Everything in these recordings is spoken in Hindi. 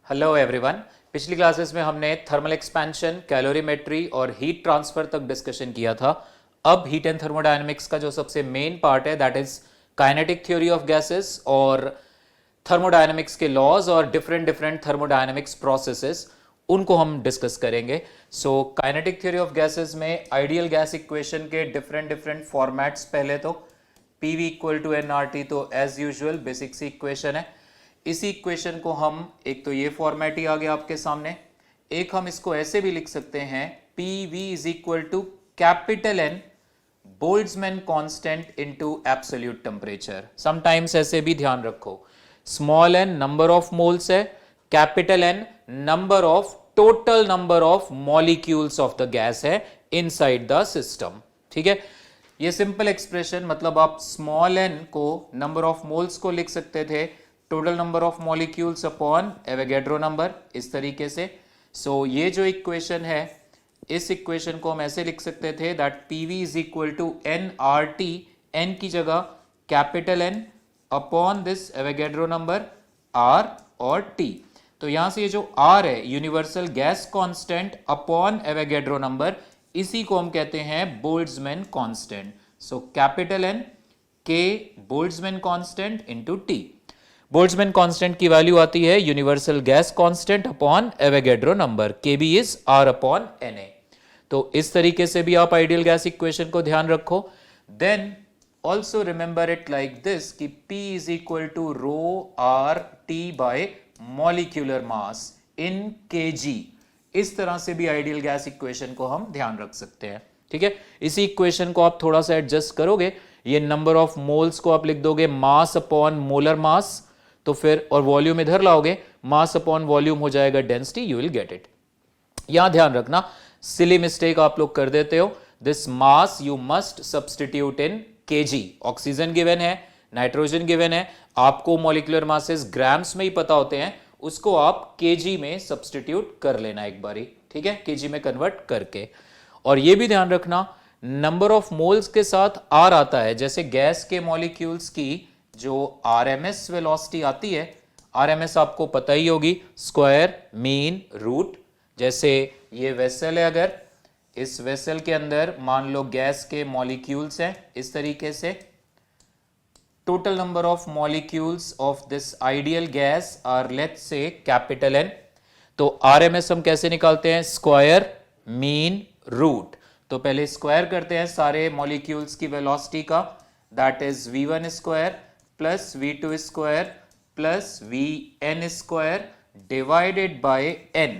Hello everyone. पिछली क्लासेस में हमने थर्मल एक्सपेंशन, कैलोरीमेट्री और हीट ट्रांसफर तक डिस्कशन किया था। अब हीट एंड थर्मोडायनेमिक्स का जो सबसे मेन पार्ट है that is kinetic theory of gases और थर्मोडायनेमिक्स के लॉज और डिफरेंट डिफरेंट थर्मोडायनेमिक्स प्रोसेसेस, उनको हम डिस्कस करेंगे। So kinetic theory of gases में आइडियल गैस इक्वेशन के डिफरेंट डिफरेंट फॉर्मेट्स, पहले तो PV equal to N R T, तो as usual basic c equation है। इसी इक्वेशन को हम, एक तो ये फॉर्मेट ही आ गया आपके सामने, एक हम इसको ऐसे भी लिख सकते हैं P V is equal to capital N Boltzmann constant into absolute temperature. Sometimes ऐसे भी ध्यान रखो, small N number of moles है, capital N number of total number of molecules of the gas है इनसाइड द सिस्टम। ठीक है, ये सिंपल एक्सप्रेशन, मतलब आप स्मॉल एन को नंबर ऑफ मोल्स को लिख सकते थे total number of molecules upon Avogadro number, इस तरीके से। सो ये जो इक्वेशन है, इस इक्वेशन को हम ऐसे लिख सकते थे that PV is equal to N R T, N की जगह capital N upon this Avogadro number R और टी। तो यहां से ये जो आर है, universal gas constant upon Avogadro number, इसी को हम कहते हैं Boltzmann constant. So capital N K Boltzmann constant into T. Boltzmann constant की वैल्यू आती है universal gas constant upon Avogadro number, K B is R upon N A. तो इस तरीके से भी आप आइडियल गैस इक्वेशन को ध्यान रखो। Then also remember it like this कि P is equal to rho R T by molecular mass in kg। इस तरह से भी आइडियल गैस इक्वेशन को हम ध्यान रख सकते हैं। ठीक है, इसी इक्वेशन को आप थोड़ा सा एडजस्ट करोगे, ये नंबर ऑफ मोल्स को आप लिख दोगे मास अपॉन मोलर मास, तो फिर और वॉल्यूम इधर लाओगे, मास अपॉन वॉल्यूम हो जाएगा density, you will get it. यहां ध्यान रखना, सिली मिस्टेक आप लोग कर देते हो, this mass you must substitute in KG. Oxygen given है, नाइट्रोजन गिवन है, आपको मॉलिक्यूलर मासेस ग्राम्स में ही पता होते हैं, उसको आप केजी में सब्सटीट्यूट कर लेना एक बारी। ठीक है, केजी में कन्वर्ट करके। और यह भी ध्यान रखना, नंबर ऑफ मोल्स के साथ आर आता है, जैसे गैस के मॉलिक्यूल्स की जो आरएमएस वेलोसिटी आती है, आरएमएस आपको पता ही होगी, स्क्वायर मीन रूट। जैसे ये वेसल है, अगर इस वेसल के अंदर मान लो गैस के मॉलिक्यूल्स हैं इस तरीके से, total number of molecules of this ideal gas are let's say capital N. तो आरएमएस हम कैसे निकालते हैं, स्क्वायर मीन रूट। तो पहले स्क्वायर करते हैं सारे मॉलिक्यूल्स की वेलोसिटी का, that is v1 square plus v2 square plus vn square divided by n।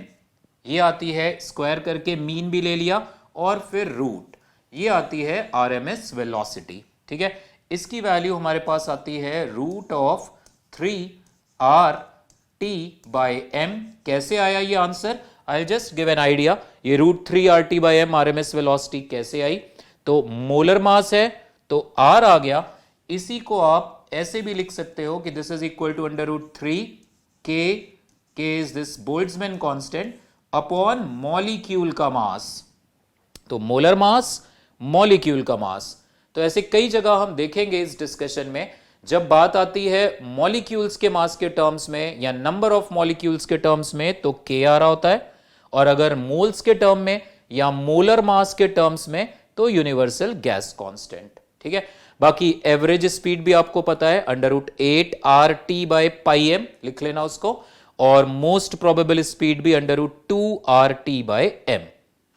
ये आती है, स्क्वायर करके मीन भी ले लिया और फिर रूट, ये आती है आरएमएस वेलोसिटी। ठीक है, इसकी वैल्यू हमारे पास आती है root of 3 RT by m। कैसे आया ये answer, I just give an idea, ये root 3 RT by m RMS velocity कैसे आई। तो मोलर मास है तो R आ गया, इसी को आप ऐसे भी लिख सकते हो कि this is equal to under root 3 K is this Boltzmann constant upon molecule का मास। तो मोलर मास, मॉलिक्यूल का मास। तो ऐसे कई जगह हम देखेंगे इस डिस्कशन में, जब बात आती है मॉलिक्यूल्स के मास के टर्म्स में या नंबर ऑफ मॉलिक्यूल्स के टर्म्स में तो K आ रहा होता है, और अगर मोल्स के टर्म में या मोलर मास के टर्म्स में तो यूनिवर्सल गैस कांस्टेंट। ठीक है, बाकी एवरेज स्पीड भी आपको पता है, under root 8 RT by pi m लिख लेना उसको, और मोस्ट प्रोबेबल स्पीड भी under root 2 RT by m.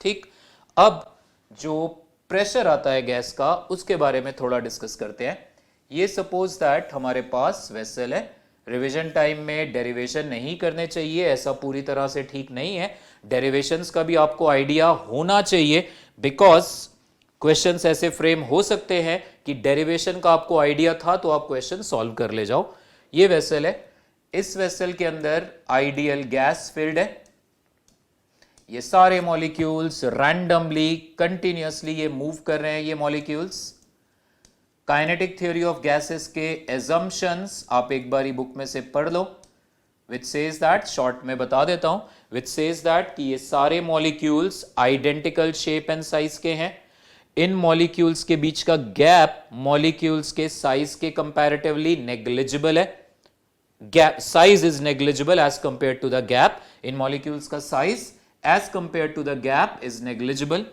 ठीक, अब जो प्रेशर आता है गैस का, उसके बारे में थोड़ा डिस्कस करते हैं। ये सपोज दैट हमारे पास वेसल है, रिवीजन टाइम में डेरिवेशन नहीं करने चाहिए, ऐसा पूरी तरह से ठीक नहीं है, डेरिवेशंस का भी आपको आइडिया होना चाहिए, बिकॉज क्वेश्चंस ऐसे फ्रेम हो सकते हैं कि डेरिवेशन का आपको आइडिया था तो आप क्वेश्चन सॉल्व कर ले जाओ। ये वेसल है, इस वेसल के अंदर आइडियल गैस फील्ड है, ये सारे मॉलिक्यूल्स रैंडमली कंटिन्यूअसली ये मूव कर रहे हैं, ये molecules. Kinetic theory of gases के एजम्पशंस आप एक बारी बुक में से पढ़ लो, विच सेज दैट, शॉर्ट में बता देता हूं, विच सेज दैट कि ये सारे molecules identical shape and size के हैं। इन मॉलिक्यूल्स के बीच का गैप मॉलिक्यूल्स के साइज के कंपैरेटिवली नेग्लिजिबल है। Gap size is negligible as compare to the gap. इन मॉलिक्यूल्स का size as compare to the gap is negligible.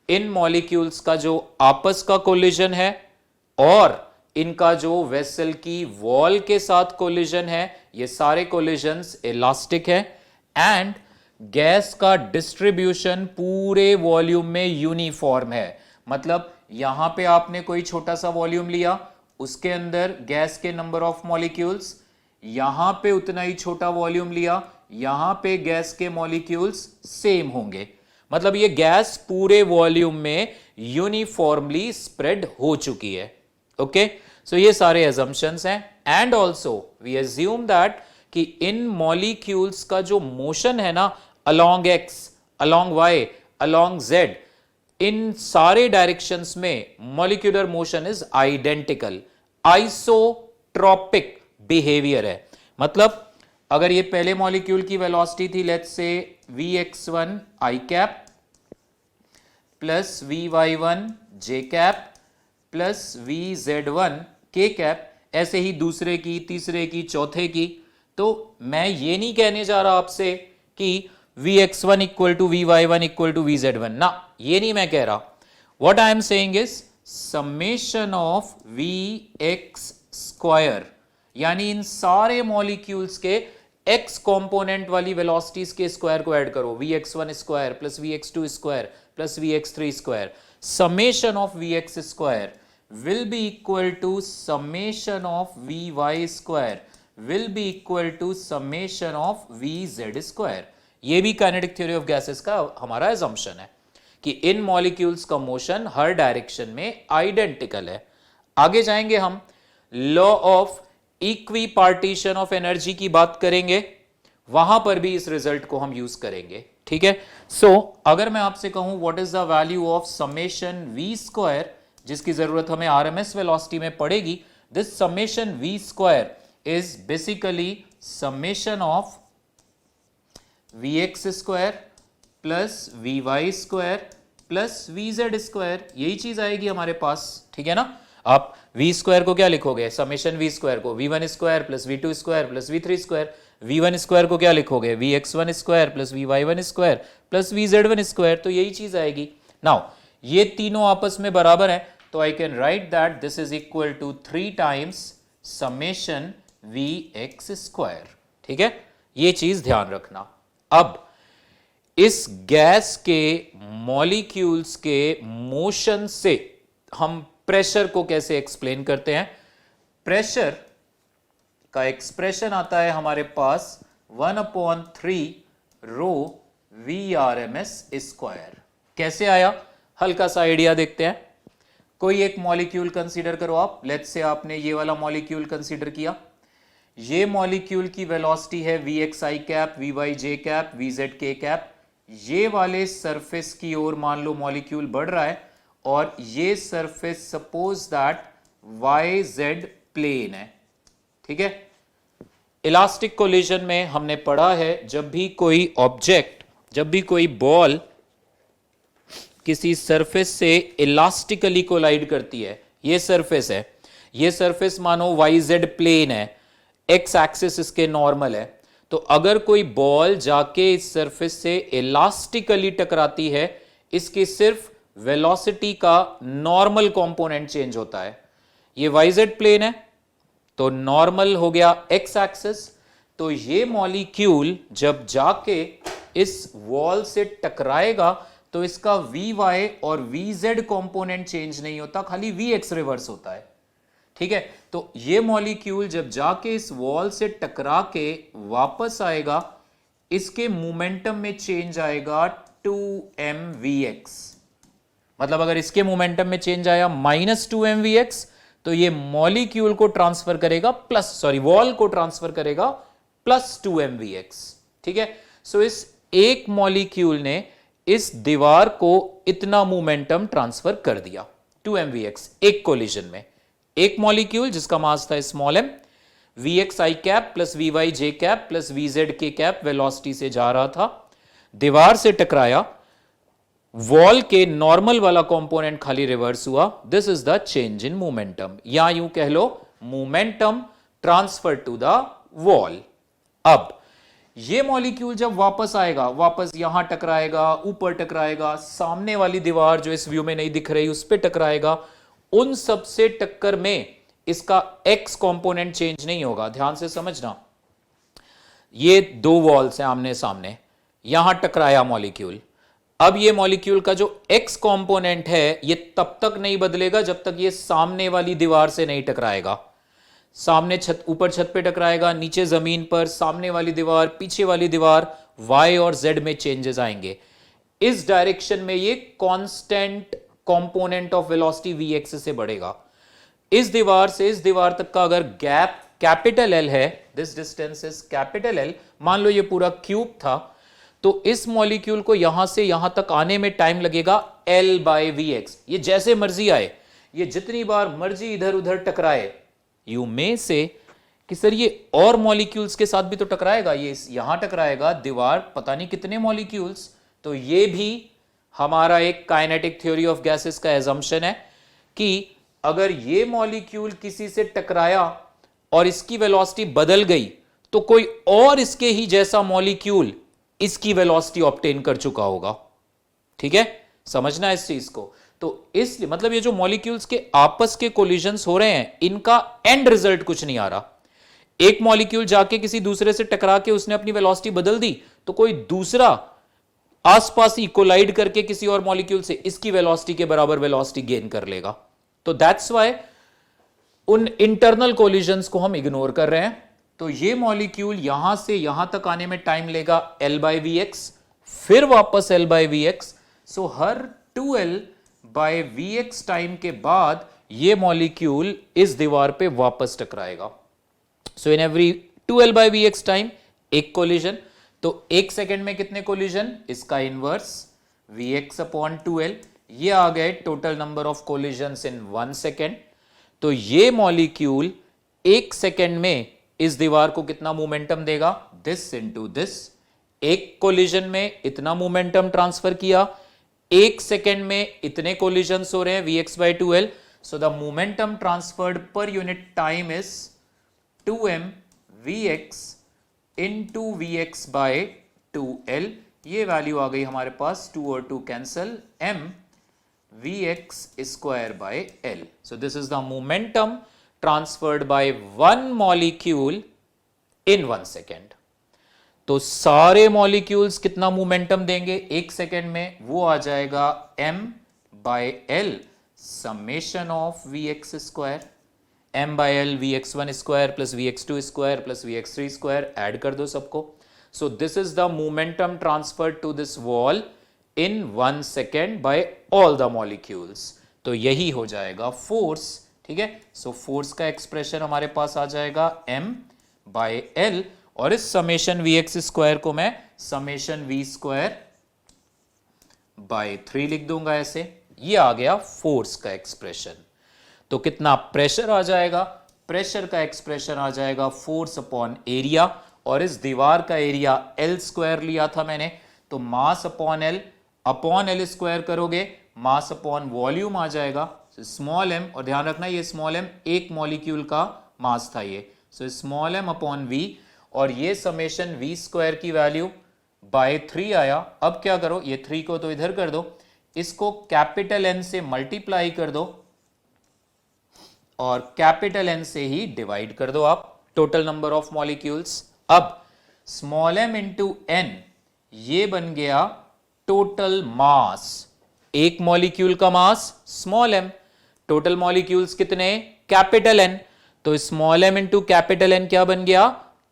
इन मॉलिक्यूल्स का जो आपस का कोलिजन है और इनका जो वेसल की वॉल के साथ कोलिजन है, ये सारे कोलिजन्स इलास्टिक है. एंड गैस का डिस्ट्रीब्यूशन पूरे वॉल्यूम में यूनिफॉर्म है. मतलब यहां पे आपने कोई छोटा सा वॉल्यूम लिया, उसके अंदर गैस के नंबर ऑफ मॉलिक्यूल्स, यहां पे उतना ही छोटा वॉल्यूम लिया, यहां पे गैस के मॉलिक्यूल्स सेम होंगे. मतलब ये गैस पूरे वॉल्यूम में यूनिफॉर्मली स्प्रेड हो चुकी है. ओके, सो ये सारे assumptions हैं. And also we assume that कि इन मॉलिक्यूल्स का जो मोशन है ना, along X, along Y, along Z, इन सारे डायरेक्शंस में molecular motion is identical. Isotropic behaviour है. मतलब अगर ये पहले मॉलिक्यूल की वेलोसिटी थी, let's say Vx1 i cap plus Vy1 j cap plus Vz1 k cap, ऐसे ही दूसरे की, तीसरे की, चौथे की. तो मैं ये नहीं कहने जा रहा आपसे कि Vx1 equal to Vy1 equal to Vz1 ना, ये नहीं मैं कह रहा. What I am saying is summation of Vx square, यानी इन सारे मॉलिक्यूल्स के x कंपोनेंट वाली वेलोसिटीज के स्क्वायर को ऐड करो. Vx1 square plus Vx2 square plus Vx3 square. Summation of Vx square will be equal to summation of Vy square will be equal to summation of Vz square. ये भी काइनेटिक थ्योरी ऑफ गैसेस का हमारा assumption है कि इन मॉलिक्यूल्स का मोशन हर डायरेक्शन में आइडेंटिकल है. आगे जाएंगे हम, law of equipartition of energy की बात करेंगे, वहां पर भी इस रिजल्ट को हम यूज करेंगे. ठीक है. सो अगर मैं आपसे कहूं what is the value of summation v square, जिसकी जरूरत हमें आरएमएस वेलोसिटी में पड़ेगी, this summation v square is basically summation of Vx square plus Vy square plus Vz square. यही चीज आएगी हमारे पास. ठीक है ना. आप v स्क्वायर को क्या लिखोगे, समेशन v स्क्वायर को V1 square plus V2 square plus V3 square. V1 square को क्या लिखोगे, Vx1 square plus Vy1 square plus Vz1 square. तो यही चीज आएगी. नाउ ये तीनों आपस में बराबर है, तो I can write that this is equal to 3 times summation Vx square. ठीक है, ये चीज ध्यान रखना. अब इस गैस के मॉलिक्यूल्स के मोशन से हम प्रेशर को कैसे एक्सप्लेन करते हैं. प्रेशर का एक्सप्रेशन आता है हमारे पास 1/3 रो Vrms स्क्वायर. कैसे आया, हल्का सा आइडिया देखते हैं. कोई एक मॉलिक्यूल कंसीडर करो आप. लेट्स से आपने ये वाला मॉलिक्यूल कंसीडर किया. ये मॉलिक्यूल की वेलोसिटी है Vxi cap, Vyj cap, Vzk cap. ये वाले सरफेस की ओर मान लो मॉलिक्यूल बढ़ रहा है और ये surface suppose that YZ plane है. ठीक है. इलास्टिक कोलिजन में हमने पढ़ा है, जब भी कोई ऑब्जेक्ट, जब भी कोई बॉल किसी सरफेस से इलास्टिकली कोलाइड करती है, ये सरफेस है, ये सरफेस मानो YZ प्लेन है, एक्स एक्सिस इसके नॉर्मल है. तो अगर कोई बॉल जाके इस सरफेस से इलास्टिकली टकराती है, इसकी सिर्फ वेलोसिटी का नॉर्मल कंपोनेंट चेंज होता है. ये YZ प्लेन है तो नॉर्मल हो गया एक्स एक्सिस. तो ये मॉलिक्यूल जब जाके इस वॉल से टकराएगा तो इसका Vy और Vz कंपोनेंट चेंज नहीं होता, खाली Vx रिवर्स होता है. ठीक है. तो ये मॉलिक्यूल जब जाके इस वॉल से टकरा के वापस आएगा, इसके मोमेंटम में चेंज आएगा 2mvx. मतलब अगर इसके मोमेंटम में चेंज आया -2mvx, तो ये मॉलिक्यूल को ट्रांसफर करेगा वॉल को ट्रांसफर करेगा +2mvx. ठीक है. सो इस एक मॉलिक्यूल ने इस दीवार को इतना मोमेंटम ट्रांसफर कर दिया 2mvx एक कोलिजन में. एक मॉलिक्यूल जिसका मास था small m, Vxi cap plus Vyj cap plus Vzk cap velocity से जा रहा था, दीवार से टकराया, वॉल के नॉर्मल वाला कंपोनेंट खाली रिवर्स हुआ. This is the change in momentum, या यूं कह लो momentum transfer to the wall. अब ये मॉलिक्यूल जब वापस आएगा, वापस यहां टकराएगा, ऊपर टकराएगा, सामने वाली दीवार जो इस व्यू में नहीं दिख रही उस पर टकराएगा, उन सब से टक्कर में इसका एक्स कंपोनेंट चेंज नहीं होगा। ध्यान से समझना, ये दो वॉल्स हैं आमने सामने, यहां टकराया मॉलिक्यूल। अब ये मॉलिक्यूल का जो एक्स कंपोनेंट है ये तब तक नहीं बदलेगा जब तक ये सामने वाली दीवार से नहीं टकराएगा। सामने छत, ऊपर छत पे टकराएगा, नीचे जमीन पर, सामने वाली दीवार, पीछे वाली दीवार, y और z में चेंजेस आएंगे। इस डायरेक्शन में ये constant component of velocity vx से बढ़ेगा। इस दीवार से इस दीवार तक का अगर गैप कैपिटल L है, this distance is capital L, मान लो ये पूरा क्यूब था, तो इस मॉलिक्यूल को यहां से यहां तक आने में टाइम लगेगा L बाय vx। ये जैसे मर्जी आए, ये जितनी बार मर्जी इधर उधर टकराए, यू में से कि सर ये और मॉलिक्यूल्स के साथ भी तो टकराएगा, ये यहां टकराएगा, दीवार पता नहीं कितने मॉलिक्यूल्स, तो ये भी हमारा एक काइनेटिक थ्योरी ऑफ गैसेस का एजम्पशन है कि अगर ये मॉलिक्यूल किसी से टकराया और इसकी वेलोसिटी बदल गई तो कोई और इसके ही जैसा मॉलिक्यूल इसकी वेलोसिटी ऑब्टेन कर चुका होगा। ठीक है, समझना इस चीज को। तो इसलिए मतलब ये जो मॉलिक्यूल्स के आपस के कोलिजन्स हो रहे हैं, इनका एंड रिजल्ट कुछ नहीं आ रहा। एक मॉलिक्यूल जाके किसी दूसरे से टकरा के उसने अपनी वेलोसिटी बदल दी, तो कोई दूसरा आसपास ही कोलाइड करके किसी और मॉलिक्यूल से इसकी वेलोसिटी के बराबर वेलोसिटी गेन कर लेगा। तो दैट्स व्हाई उन इंटरनल कोलिजन्स को हम इग्नोर कर रहे हैं। तो ये मॉलिक्यूल यहां से यहां तक आने में टाइम लेगा L बाय vx, फिर वापस L बाय vx। सो हर 2L बाय vx टाइम के बाद ये मॉलिक्यूल इस दीवार पे वापस टकराएगा। So in every 2L by vx time एक कोलिजन। तो एक सेकेंड में कितने कोलिजन, इसका इनवर्स vx अपॉन 2L। ये आ गए total number of collisions in 1 second. तो ये मॉलिक्यूल एक सेकेंड में इस दीवार को कितना मोमेंटम देगा, दिस इनटू दिस। एक कोलिजन में इतना मोमेंटम ट्रांसफर किया, एक सेकेंड में इतने कोलिजन्स हो रहे हैं vx by 2L। So the momentum transferred per unit time is 2m vx into vx by 2L। ये वैल्यू आ गई हमारे पास, 2 और 2 cancel, m vx square by L। So this is the momentum transferred by one molecule in 1 second। तो सारे मॉलिक्यूल्स कितना मोमेंटम देंगे एक सेकेंड में, वो आ जाएगा m by L summation of vx square, m by L vx1 square plus vx2 square plus vx3 square, add कर दो सबको। So this is the momentum transfer to this wall in 1 second by all the molecules. तो यही हो जाएगा फोर्स। ठीक है, सो फोर्स का एक्सप्रेशन हमारे पास आ जाएगा m बाय L, और इस समेशन vx स्क्वायर को मैं समेशन v स्क्वायर बाय 3 लिख दूंगा ऐसे। ये आ गया फोर्स का एक्सप्रेशन। तो कितना प्रेशर आ जाएगा, प्रेशर का एक्सप्रेशन आ जाएगा फोर्स अपॉन एरिया, और इस दीवार का एरिया L स्क्वायर लिया था मैंने, तो मास अपॉन L स्क्वायर करोगे, मास अपॉन वॉल्यूम आ जाएगा, स्मॉल m, और ध्यान रखना ये स्मॉल m एक मॉलिक्यूल का मास था ये, so small m upon v, और ये समेशन v स्क्वायर की वैल्यू बाय 3 आया। अब क्या करो, ये 3 को तो इधर कर दो, इसको कैपिटल N से मल्टीप्लाई कर दो और कैपिटल N से ही डिवाइड कर दो आप टोटल नंबर ऑफ मॉलिक्यूल्स। अब स्मॉल m इंटू n, ये बन गया टोटल मास, एक मॉलिक्यूल का mass small m, total molecules कितने, कैपिटल N, तो small m into capital N क्या बन गया,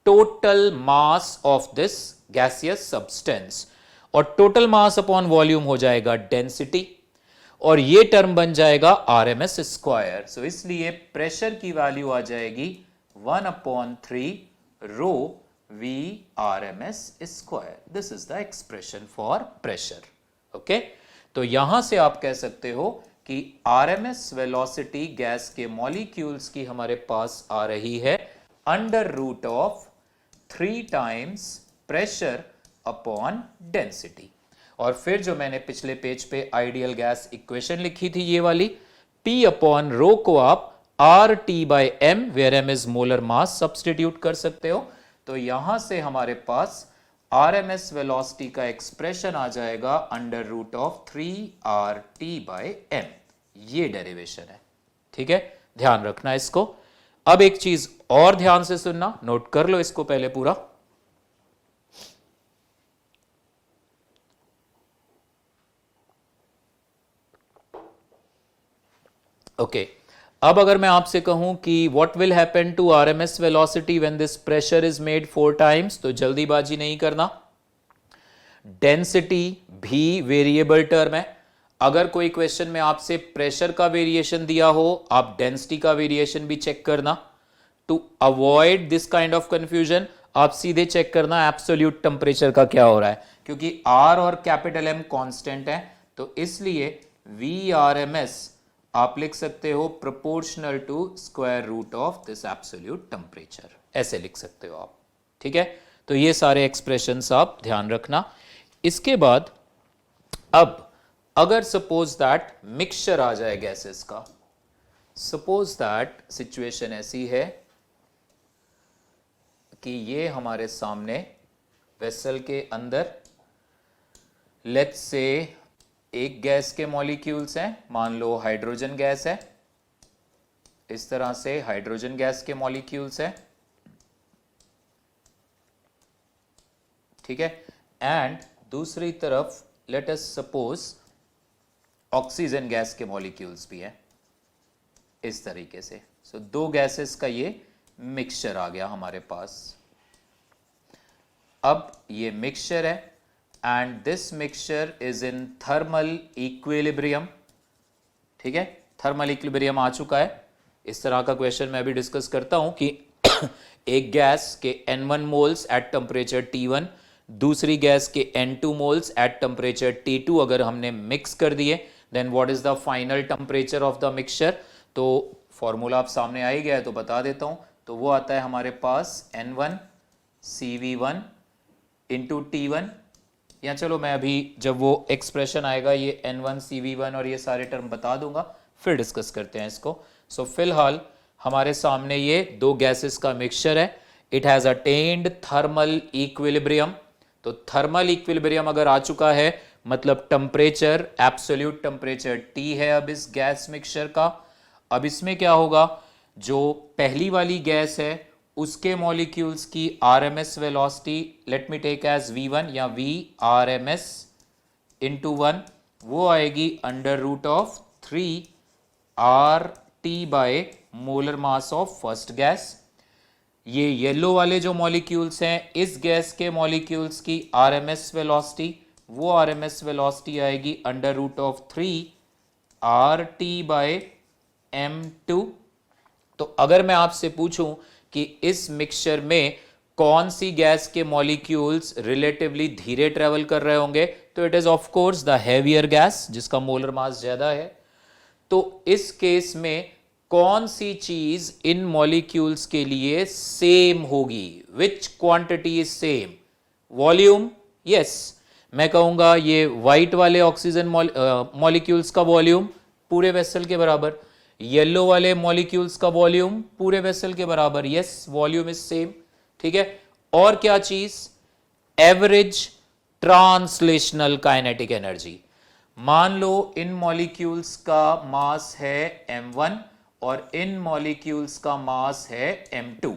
total mass of this gaseous substance, और टोटल मास अपॉन वॉल्यूम हो जाएगा डेंसिटी, और ये टर्म बन जाएगा RMS स्क्वायर। सो इसलिए प्रेशर की वैल्यू आ जाएगी 1/3 rho V RMS square. This is the expression for pressure. Okay, तो यहां से आप कह सकते हो कि RMS वेलोसिटी गैस के मॉलिक्यूल्स की हमारे पास आ रही है under root of 3 times pressure upon density. और फिर जो मैंने पिछले पेज पे आइडियल गैस इक्वेशन लिखी थी ये वाली, P अपॉन रो को आप RT by M, where M is molar mass, substitute कर सकते हो। तो यहां से हमारे पास आरएमएस वेलोसिटी का एक्सप्रेशन आ जाएगा अंडर रूट ऑफ 3RT/m। ये डेरिवेशन है, ठीक है, ध्यान रखना इसको। अब एक चीज और ध्यान से सुनना, नोट कर लो इसको पहले पूरा। ओके, अब अगर मैं आपसे कहूं कि what will happen to RMS velocity when this pressure is made 4 times, तो जल्दीबाजी नहीं करना। डेंसिटी भी वेरिएबल टर्म है। अगर कोई क्वेश्चन में आपसे प्रेशर का वेरिएशन दिया हो, आप डेंसिटी का वेरिएशन भी चेक करना। To avoid this kind of confusion आप सीधे चेक करना एब्सोल्यूट टेम्परेचर का क्या हो रहा है, क्योंकि आर और कैपिटल एम कांस्टेंट है, तो इसलिए वी आर एम एस आप लिख सकते हो proportional to square root of this absolute temperature, ऐसे लिख सकते हो आप, ठीक है। तो ये सारे एक्सप्रेशंस आप ध्यान रखना। इसके बाद अब अगर सपोज दैट मिक्सचर आ जाए गैसेस का, सपोज दैट सिचुएशन ऐसी है कि ये हमारे सामने वेसल के अंदर लेट्स से एक गैस के मॉलिक्यूल्स हैं, मान लो हाइड्रोजन गैस है, इस तरह से हाइड्रोजन गैस के मॉलिक्यूल्स हैं, ठीक है। एंड दूसरी तरफ let us suppose oxygen gas के मॉलिक्यूल्स भी हैं, इस तरीके से। सो दो गैसेस का ये मिक्सचर आ गया हमारे पास। अब ये मिक्सचर है and this mixture is in thermal equilibrium, ठीक है, थर्मल इक्विलिब्रियम आ चुका है। इस तरह का क्वेश्चन मैं भी डिस्कस करता हूं कि एक गैस के N1 moles at temperature T1, दूसरी गैस के N2 moles at temperature T2 अगर हमने मिक्स कर दिए, then what is the final temperature of the mixture. तो फॉर्मूला आप सामने आ ही गया है तो बता देता हूं, तो वो आता है हमारे पास N1 CV1 इंटू T1, या चलो मैं अभी जब वो एक्सप्रेशन आएगा ये N1 CV1 और ये सारे टर्म बता दूंगा, फिर डिस्कस करते हैं इसको। सो फिलहाल हमारे सामने ये दो गैसेस का मिक्सचर है, it has attend thermal equilibrium. तो थर्मल इक्विलिब्रियम अगर आ चुका है मतलब टेम्परेचर एब्सोल्यूट टेम्परेचर T है अब इस गैस मिक्सचर का। अब इसमें क्या होगा, जो पहली वाली गैस है उसके मॉलिक्यूल्स की RMS velocity let me take as V1 या V RMS इंटू 1, वो आएगी अंडर रूट ऑफ 3RT molar mass of first gas. ये येलो वाले जो मॉलिक्यूल्स हैं इस गैस के मॉलिक्यूल्स की आरएमएस वेलोसिटी, वो आरएमएस वेलोसिटी आएगी अंडर रूट ऑफ 3RT/m2। तो अगर मैं आपसे पूछूं कि इस मिक्सचर में कौन सी गैस के मॉलिक्यूल्स रिलेटिवली धीरे ट्रेवल कर रहे होंगे, तो it is of course the heavier gas जिसका मोलर मास ज्यादा है। तो इस केस में कौन सी चीज इन मॉलिक्यूल्स के लिए सेम होगी, विच quantity is same, volume, yes. मैं कहूंगा ये व्हाइट वाले ऑक्सीजन मॉलिक्यूल्स का वॉल्यूम पूरे वेसल के बराबर, येलो वाले मॉलिक्यूल्स का वॉल्यूम पूरे वेसल के बराबर, यस वॉल्यूम इज सेम, ठीक है। और क्या चीज, एवरेज ट्रांसलेशनल काइनेटिक एनर्जी। मान लो इन मॉलिक्यूल्स का मास है m1 और इन मॉलिक्यूल्स का मास है m2,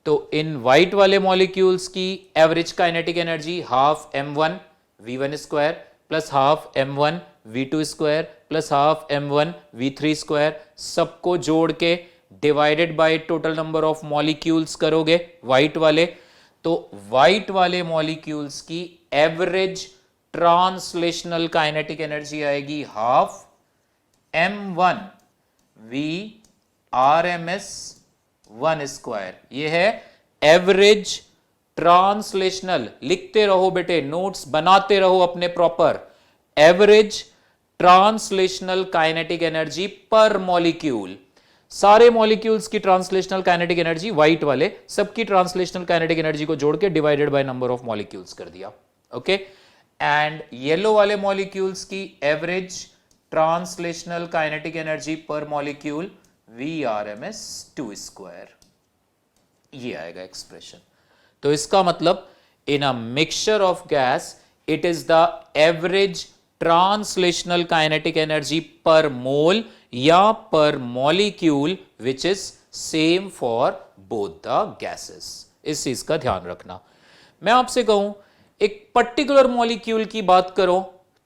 तो इन व्हाइट वाले मॉलिक्यूल्स की average kinetic energy half m1 v1 square plus half m1 v2 square plus half m1 v3 square, सबको जोड़ के divided by total number of molecules करोगे व्हाइट वाले, तो व्हाइट वाले मॉलिक्यूल्स की एवरेज ट्रांसलेशनल काइनेटिक एनर्जी आएगी half m1 v RMS 1 square. ये है एवरेज ट्रांसलेशनल, लिखते रहो बेटे, नोट्स बनाते रहो अपने proper, average translational kinetic energy per molecule. सारे मॉलिक्यूल्स की ट्रांसलेशनल काइनेटिक एनर्जी व्हाइट वाले सबकी ट्रांसलेशनल काइनेटिक एनर्जी को जोड़ के divided by number of molecules कर दिया, ओके। एंड येलो वाले मॉलिक्यूल्स की average translational kinetic energy per molecule V RMS 2 square, ये आएगा एक्सप्रेशन। तो इसका मतलब in a mixture of gas it is the average translational kinetic energy per mole या पर molecule which is same for both the gases. इस चीज का ध्यान रखना। मैं आपसे कहूं एक पर्टिकुलर मॉलिक्यूल की बात करो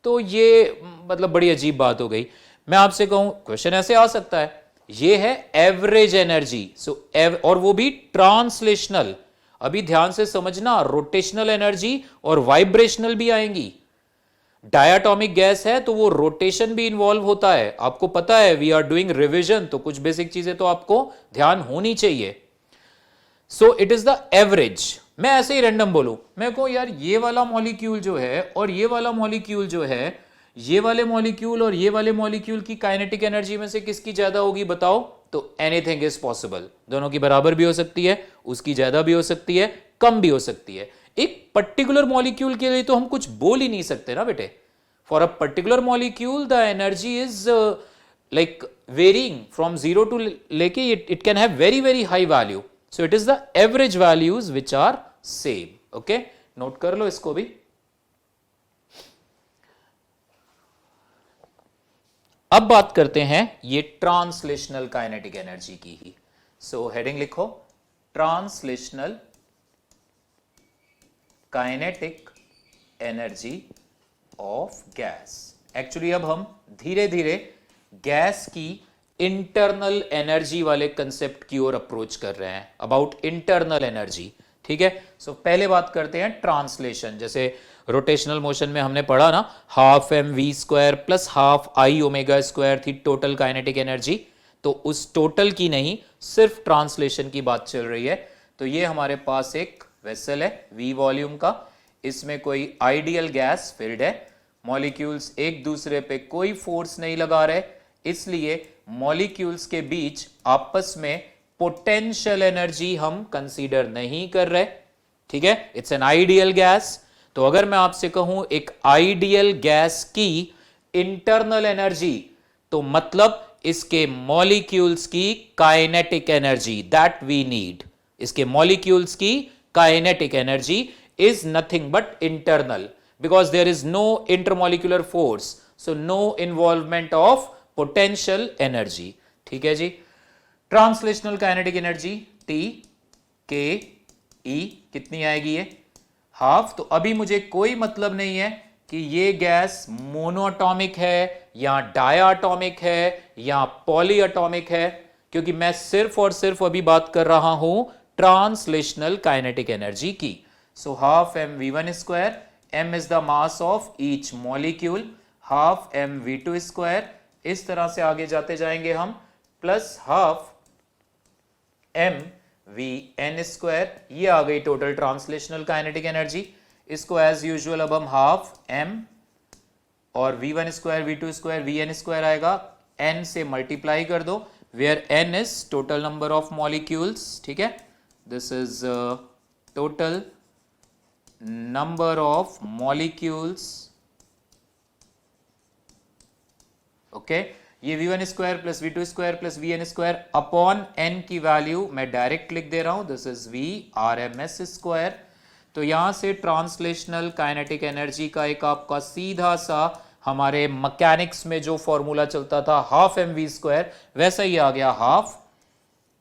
तो ये मतलब बड़ी अजीब बात हो गई। मैं आपसे कहूं क्वेश्चन ऐसे आ सकता है, ये है एवरेज एनर्जी, और वो भी ट्रांसलेशनल। अभी ध्यान से समझना, रोटेशनल एनर्जी और वाइब्रेशनल भी आएंगी। डायटोमिक गैस है तो वो रोटेशन भी इन्वॉल्व होता है। आपको पता है वी आर डूइंग रिविजन, तो कुछ बेसिक चीजें तो आपको ध्यान होनी चाहिए। So it is the average. मैं ऐसे ही रैंडम बोलूं, मैं कहूं यार ये वाला मॉलिक्यूल जो है और ये वाला मॉलिक्यूल जो है, ये वाले मॉलिक्यूल और ये वाले मॉलिक्यूल की काइनेटिक एनर्जी में से किसकी ज्यादा होगी बताओ? तो एनीथिंग इज पॉसिबल, दोनों की बराबर भी हो सकती है, उसकी ज्यादा भी हो सकती है, कम भी हो सकती है। एक पर्टिकुलर मॉलिक्यूल के लिए तो हम कुछ बोल ही नहीं सकते ना बेटे। For a particular molecule the energy is like varying from 0 to लेके it can have very very high value. So it is the average values which are same. Okay, note कर लो इसको भी। अब बात करते हैं ये ट्रांसलेशनल काइनेटिक एनर्जी की ही। सो हेडिंग लिखो, translational kinetic energy of gas. Actually अब हम धीरे धीरे गैस की इंटरनल एनर्जी वाले कंसेप्ट की ओर अप्रोच कर रहे हैं, अबाउट इंटरनल एनर्जी। ठीक है, सो पहले बात करते हैं ट्रांसलेशन। जैसे रोटेशनल मोशन में हमने पढ़ा ना, half m v square plus half I omega square थी टोटल काइनेटिक एनर्जी। तो उस टोटल की नहीं, सिर्फ ट्रांसलेशन की बात चल रही है। तो ये हमारे पास एक वेसल है वी वॉल्यूम का, इसमें कोई आइडियल गैस फिल्ड है, मॉलिक्यूल्स एक दूसरे पे कोई फोर्स नहीं लगा रहे, इसलिए मॉलिक्यूल्स के बीच आपस में पोटेंशियल एनर्जी हम कंसीडर नहीं कर रहे। ठीक है, इट्स एन आइडियल गैस। तो अगर मैं आपसे कहूं एक आइडियल गैस की इंटरनल एनर्जी, तो मतलब इसके मॉलिक्यूल्स की kinetic energy that we need, इसके मॉलिक्यूल्स की kinetic energy is nothing but internal, because there is no intermolecular force, so no involvement of potential energy. ठीक है जी। Translational kinetic energy T K E कितनी आएगी? ये हाफ। तो अभी मुझे कोई मतलब नहीं है कि ये गैस मोनोएटॉमिक है या डायटॉमिक है या पॉलीएटॉमिक है, क्योंकि मैं सिर्फ और सिर्फ अभी बात कर रहा हूं ट्रांसलेशनल काइनेटिक एनर्जी की। So half m v one square, m is the mass of each molecule, half m v2 square, इस तरह से आगे जाते जाएंगे हम, plus half m v n square. ये आ गई टोटल ट्रांसलेशनल काइनेटिक एनर्जी। इसको एज यूजुअल अब हम हाफ m और v1 square v2 square vn square आएगा, n से मल्टीप्लाई कर दो, where n is total number of molecules. ठीक है, this is total number of molecules। Okay, ये v1 square plus v2 square plus vn square upon n की वैल्यू मैं डायरेक्ट लिख दे रहा हूं, this is v RMS square. तो यहां से ट्रांसलेशनल काइनेटिक एनर्जी का एक आपका सीधा सा हमारे मैकेनिक्स में जो फॉर्मूला चलता था हाफ एम वी स्क्वायर, वैसा ही आ गया, half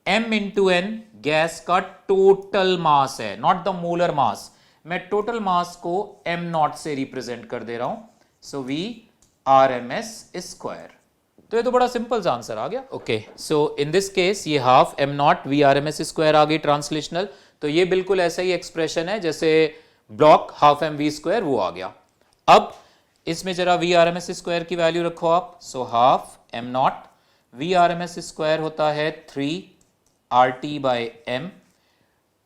m into n gas का टोटल मास है, नॉट द मोलर मास। मैं टोटल मास को m नॉट से रिप्रेजेंट कर दे रहा हूं, सो v RMS स्क्वायर। तो ये तो बड़ा सिंपल सा आंसर आ गया। Okay, so in this case ये half m not v RMS square आ गई ट्रांसलेशनल। तो ये बिल्कुल ऐसा ही एक्सप्रेशन है जैसे block half m v square, वो आ गया। अब इसमें जरा v RMS स्क्वायर की वैल्यू रखो आप। So half m not v RMS square होता है 3 RT by m,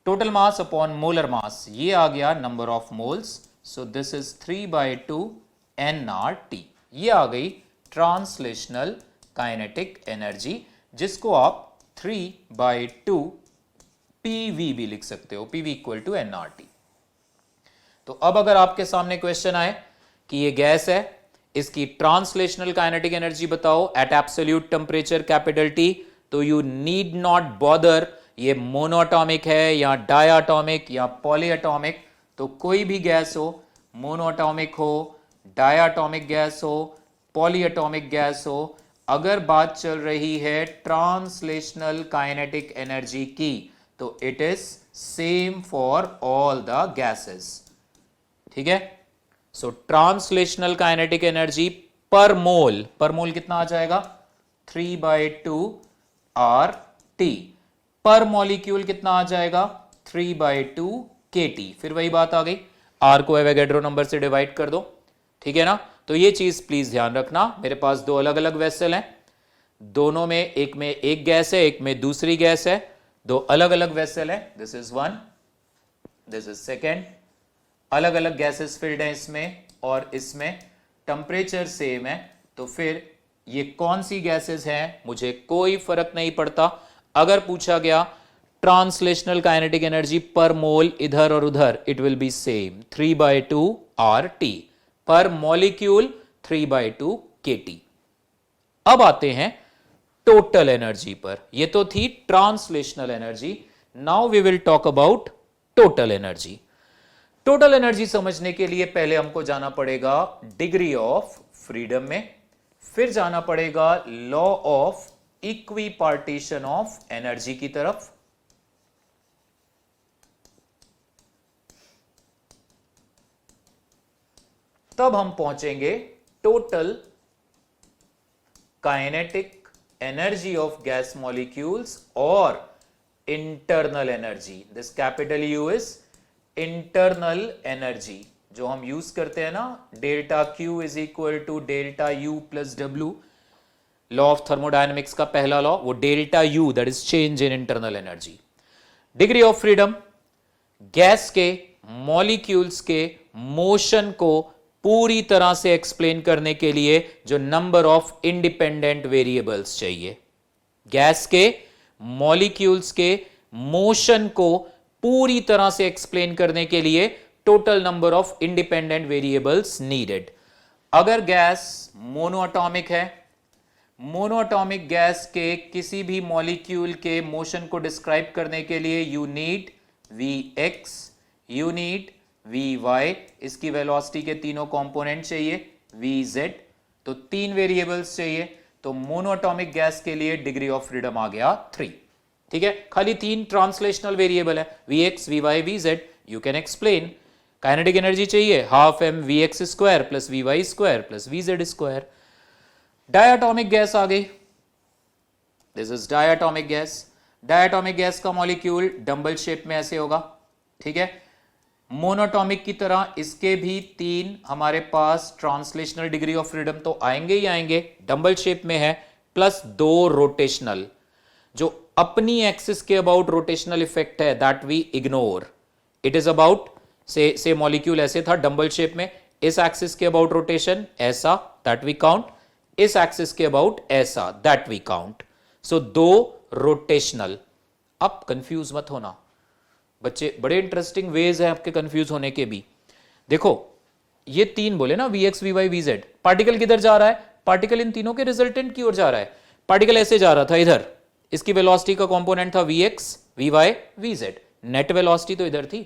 total mass upon molar mass, ये आ गया number of moles. So this is 3/2 nRT। ये आ गई ट्रांसलेशनल काइनेटिक एनर्जी, जिसको आप 3/2 PV भी लिख सकते हो, PV इक्वल टू nRT। तो अब अगर आपके सामने क्वेश्चन आए कि ये गैस है, इसकी ट्रांसलेशनल काइनेटिक एनर्जी बताओ at absolute temperature capital T, तो यू नीड नॉट बॉदर ये मोनोएटॉमिक है या डायटॉमिक या पॉलीएटॉमिक, तो कोई भी गैस हो, मोनोएटॉमिक हो, डायटॉमिक गैस हो, पॉलीएटॉमिक गैस हो, अगर बात चल रही है ट्रांसलेशनल काइनेटिक एनर्जी की, तो it is same for all the gases. ठीक है, सो ट्रांसलेशनल काइनेटिक एनर्जी पर मोल कितना आ जाएगा 3/2 RT, पर मॉलिक्यूल कितना आ जाएगा 3/2 KT। फिर वही बात आ गई, R को एवोगैड्रो नंबर से डिवाइड कर दो, ठीक है ना। तो ये चीज प्लीज ध्यान रखना, मेरे पास दो अलग अलग वेसल हैं, दोनों में एक गैस है, एक में दूसरी गैस है, दो अलग अलग वेसल है, this is one, this is second, अलग अलग गैसेस फिल्ड है इसमें और इसमें, टेम्परेचर सेम है, तो फिर ये कौन सी गैसेस हैं मुझे कोई फर्क नहीं पड़ता। अगर पूछा गया ट्रांसलेशनल काइनेटिक एनर्जी पर मोल इधर और उधर, it will be same 3/2 RT, पर मॉलिक्यूल 3/2 KT। अब आते हैं टोटल एनर्जी पर, ये तो थी translational energy, now we will talk about total energy. Total energy समझने के लिए पहले हमको जाना पड़ेगा डिग्री ऑफ फ्रीडम में, फिर जाना पड़ेगा law of equipartition of energy की तरफ, तब हम पहुंचेंगे total kinetic energy of gas molecules और internal energy. This capital U is internal energy, जो हम यूज करते हैं ना, delta Q is equal to delta U plus W, law of thermodynamics का पहला लॉ, वो delta U, that is change in internal energy. Degree of freedom, gas के मॉलिक्यूल्स के मोशन को पूरी तरह से एक्सप्लेन करने के लिए जो नंबर ऑफ इंडिपेंडेंट वेरिएबल्स चाहिए, गैस के मॉलिक्यूल्स के मोशन को पूरी तरह से एक्सप्लेन करने के लिए total number of independent variables needed. अगर गैस मोनोएटॉमिक है, मोनोएटॉमिक गैस के किसी भी मॉलिक्यूल के मोशन को डिस्क्राइब करने के लिए you need Vx, you need Vy, इसकी वेलोसिटी के तीनों कंपोनेंट चाहिए, Vz, तो तीन वेरिएबल्स चाहिए। तो मोनोएटॉमिक गैस के लिए डिग्री ऑफ फ्रीडम आ गया 3। ठीक है, खाली तीन ट्रांसलेशनल वेरिएबल है, Vx, Vy, Vz, you can explain. Kinetic energy चाहिए half m Vx square plus Vy square plus Vz square. Diatomic gas आ गई, this is diatomic gas. Diatomic gas का मॉलिक्यूल डंबल शेप में ऐसे होगा, ठीक है। मोनोटॉमिक की तरह इसके भी तीन हमारे पास ट्रांसलेशनल डिग्री ऑफ फ्रीडम तो आएंगे ही आएंगे, डंबल शेप में है, प्लस दो रोटेशनल, जो अपनी एक्सिस के अबाउट रोटेशनल इफेक्ट है that we ignore. It is about से मॉलिक्यूल ऐसे था डंबल शेप में, इस एक्सिस के अबाउट रोटेशन ऐसा, दैट वी काउंट, इस एक्सिस के अबाउट ऐसा, दैट वी काउंट। सो दो रोटेशनल। अब कंफ्यूज मत होना बच्चे, बड़े इंटरेस्टिंग वेज है आपके कंफ्यूज होने के भी। देखो ये तीन बोले ना, Vx, Vy, Vz, पार्टिकल किधर जा रहा है, पार्टिकल इन तीनों के रिजल्टेंट की ओर जा रहा है। पार्टिकल ऐसे जा रहा था इधर, इसकी वेलोसिटी का कंपोनेंट था Vx, Vy, Vz, net velocity तो इधर थी।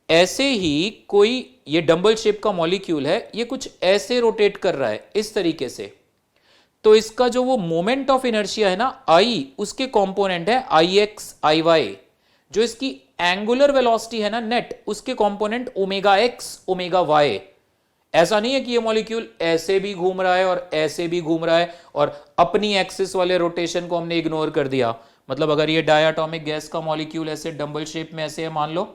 ऐसे ही कोई ये डंबल शेप का मॉलिक्यूल है, ये कुछ ऐसे रोटेट कर रहा है इस तरीके से, तो इसका जो वो मोमेंट ऑफ इनर्शिया है ना I, उसके कंपोनेंट है Ix, Iy, जो इसकी एंगुलर वेलोसिटी है ना नेट, उसके component omega x, omega y. ऐसा नहीं है कि ये मॉलिक्यूल ऐसे भी घूम रहा है और ऐसे भी घूम रहा है और अपनी एक्सिस वाले रोटेशन को हमने इग्नोर कर दिया। मतलब अगर ये डायटॉमिक गैस का मॉलिक्यूल ऐसे डंबल शेप में ऐसे है, मान लो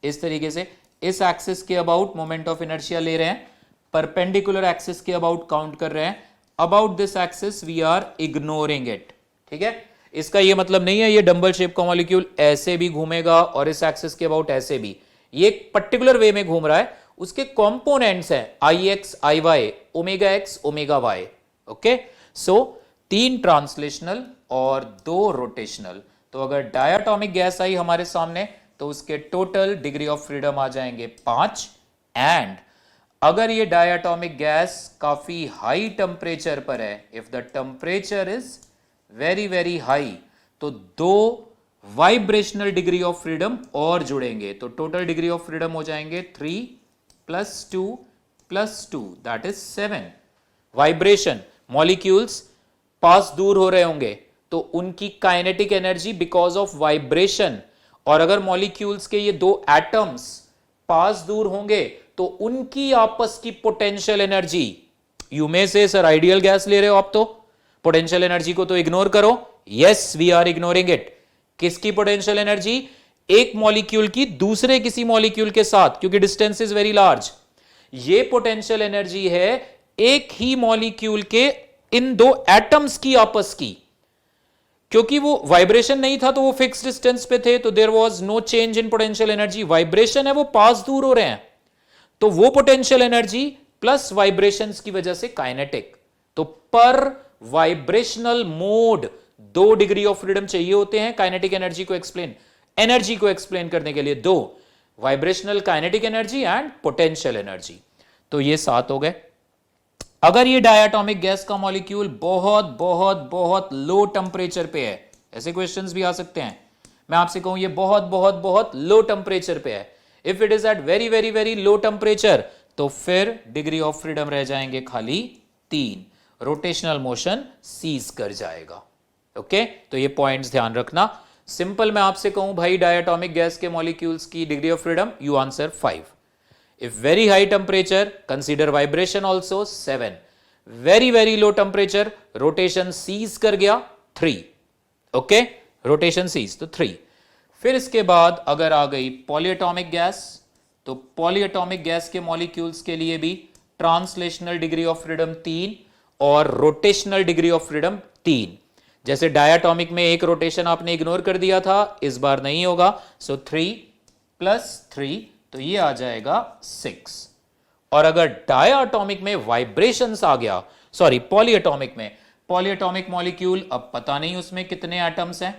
इस तरीके से, इस एक्सिस के अबाउट मोमेंट ऑफ इनर्शिया ले रहे हैं, परपेंडिकुलर एक्सिस के अबाउट काउंट कर रहे हैं, about this axis we are ignoring it. ठीक है, इसका ये मतलब नहीं है ये डंबल शेप का मॉलिक्यूल ऐसे भी घूमेगा और इस एक्सिस के अबाउट ऐसे भी, ये एक पर्टिकुलर वे में घूम रहा है, उसके कंपोनेंट्स हैं Ix, Iy, omega x, omega Y. Okay, so तीन ट्रांसलेशनल और दो रोटेशनल। तो अगर डायटॉमिक गैस आई हमारे सामने तो उसके टोटल डिग्री ऑफ फ्रीडम आ जाएंगे 5। एंड अगर ये डायटॉमिक गैस काफी हाई टेम्परेचर पर है, if the temperature is very very high, तो 2 वाइब्रेशनल डिग्री ऑफ फ्रीडम और जुड़ेंगे, तो टोटल डिग्री ऑफ फ्रीडम हो जाएंगे 3 + 2 + 2 दैट इज 7। वाइब्रेशन, मॉलिक्यूल्स पास दूर हो रहे होंगे तो उनकी kinetic energy because of vibration, और अगर मॉलिक्यूल्स के ये 2 एटम्स पास दूर होंगे तो उनकी आपस की पोटेंशियल एनर्जी, यू मे से सर आइडियल गैस ले रहे हो आप, तो पोटेंशियल एनर्जी को तो इग्नोर करो। Yes, we are ignoring it. किसकी पोटेंशियल एनर्जी? एक मॉलिक्यूल की दूसरे किसी मॉलिक्यूल के साथ, क्योंकि डिस्टेंस इज वेरी लार्ज। ये पोटेंशियल एनर्जी है एक ही मॉलिक्यूल के इन 2 एटम्स की आपस की, क्योंकि वो वाइब्रेशन नहीं था तो वो फिक्स डिस्टेंस पे थे, तो there was no change in potential energy. Vibration है, वो पास दूर हो रहे हैं, तो वो पोटेंशियल एनर्जी प्लस वाइब्रेशंस की वजह से काइनेटिक। तो पर vibrational mode 2 degree of freedom चाहिए होते हैं काइनेटिक एनर्जी को एक्सप्लेन करने के लिए। 2 vibrational kinetic energy and potential energy, तो ये 7 हो गए। अगर ये डायटोमिक गैस का मॉलिक्यूल बहुत बहुत बहुत लो टेम्परेचर पे है, ऐसे क्वेश्चंस भी आ सकते हैं, मैं आपसे कहूं ये बहुत बहुत बहुत लो टेम्परेचर पे है, if it is at very very very low temperature, तो फिर डिग्री ऑफ फ्रीडम रह जाएंगे खाली 3, रोटेशनल मोशन सीज कर जाएगा। ओके, तो ये पॉइंट्स ध्यान रखना। सिंपल मैं आपसे कहूं भाई डायटोमिक गैस के मॉलिक्यूल्स की degree of freedom, you answer 5। If very high temperature, consider vibration also 7. Very very low temperature, rotation cease कर गया 3. Okay, rotation cease तो 3. फिर इसके बाद अगर आ गई पॉलीएटॉमिक गैस, तो पॉलीएटॉमिक गैस के मॉलिक्यूल्स के लिए भी ट्रांसलेशनल डिग्री ऑफ फ्रीडम 3 और रोटेशनल डिग्री ऑफ फ्रीडम 3। जैसे डायटोमिक में एक रोटेशन आपने इग्नोर कर दिया था, इस बार नहीं होगा, सो 3 + 3 तो ये आ जाएगा 6। और अगर डायटोमिक में वाइब्रेशंस आ गया, सॉरी पॉलीएटॉमिक में, पॉलीएटॉमिक मॉलिक्यूल अब पता नहीं उसमें कितने एटम्स हैं,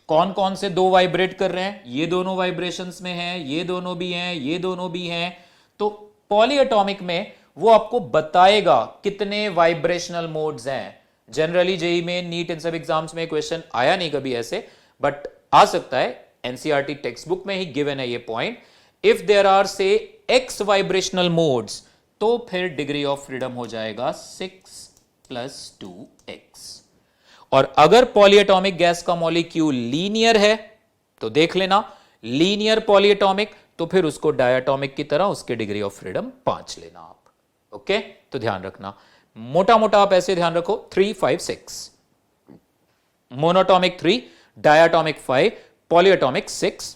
कौन कौन से 2 वाइब्रेट कर रहे हैं, ये दोनों वाइब्रेशंस में हैं, ये दोनों भी हैं, ये दोनों भी हैं, तो पॉलीएटॉमिक में वो आपको बताएगा कितने वाइब्रेशनल मोड्स हैं। जनरली जेई में, नीट, इन सब एग्जाम्स में क्वेश्चन आया नहीं कभी ऐसे, बट आ सकता है, एनसीईआरटी टेक्स्ट बुक में ही गिवन है ये पॉइंट। इफ देयर आर से x वाइब्रेशनल मोड्स, तो फिर डिग्री ऑफ फ्रीडम हो जाएगा 6 + 2x। और अगर पॉलीएटॉमिक गैस का मॉलिक्यूल लीनियर है, तो देख लेना लीनियर पॉलीएटॉमिक, तो फिर उसको डायटोमिक की तरह उसके डिग्री ऑफ फ्रीडम 5 लेना आप। ओके, तो ध्यान रखना, मोटा मोटा आप ऐसे ध्यान रखो 3 5 6, मोनोटॉमिक 3, डायटोमिक 5, पॉलीएटॉमिक 6,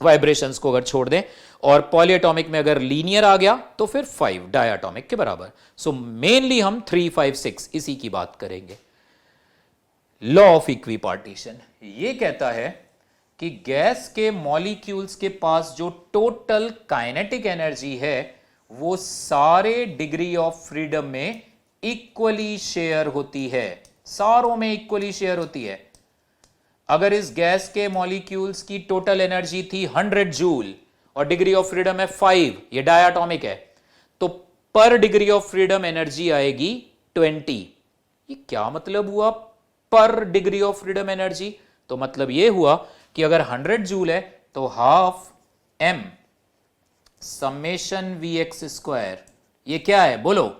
वाइब्रेशंस को अगर छोड़ दें, और पॉलीएटॉमिक में अगर लीनियर आ गया तो फिर 5 डायटोमिक के बराबर। सो मेनली हम 3 5 6 इसी की बात करेंगे। लॉ ऑफ इक्विपार्टीशन ये कहता है कि गैस के मॉलिक्यूल्स के पास जो टोटल काइनेटिक एनर्जी है वो सारे डिग्री ऑफ फ्रीडम में इक्वली शेयर होती है, सारों में इक्वली शेयर होती है। अगर इस गैस के मॉलिक्यूल्स की टोटल एनर्जी थी 100 जूल और डिग्री ऑफ फ्रीडम है 5, ये डायटोमिक है, तो पर डिग्री ऑफ फ्रीडम एनर्जी आएगी 20। ये क्या मतलब हुआ पर डिग्री ऑफ फ्रीडम एनर्जी? तो मतलब ये हुआ कि अगर 100 जूल है तो हाफ m समेशन Vx², ये क्या है बोलो?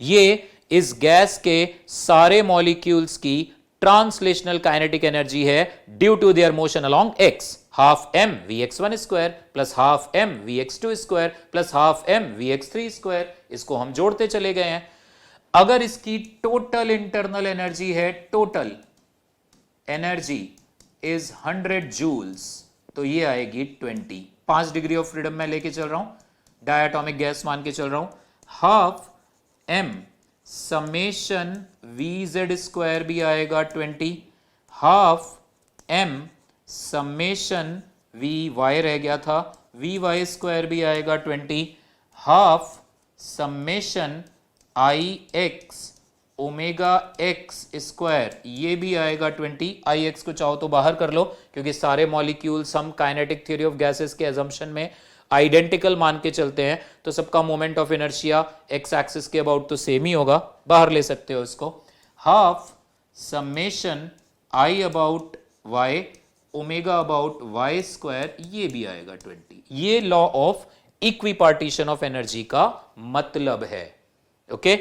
ये इस गैस के सारे मॉलिक्यूल्स की ट्रांसलेशनल काइनेटिक एनर्जी है due to their motion along x, half m Vx1² plus half m Vx2² plus half m Vx3²। इसको हम जोड़ते चले गए हैं। अगर इसकी टोटल इंटरनल एनर्जी है, टोटल एनर्जी इज 100 जूल्स, तो ये आएगी 20। 5 डिग्री ऑफ फ्रीडम में लेके चल रहा हूं, डायटोमिक गैस मान के चल रहा हूं। हाफ m समेशन Vz² भी आएगा 20, हाफ m समेशन Vy रह गया था, Vy² भी आएगा 20, half summation Ix omega x², ये भी आएगा 20। Ix को चाहो तो बाहर कर लो, क्योंकि सारे मॉलिक्यूल्स हम काइनेटिक थ्योरी ऑफ गैसेस के अजम्पशन में आइडेंटिकल मान के चलते हैं, तो सबका moment of inertia x axis के अबाउट तो सेम ही होगा, बाहर ले सकते हो इसको। Half summation I about y, omega about y square, ये भी आएगा 20। ये law of equipartition of energy का मतलब है। ओके,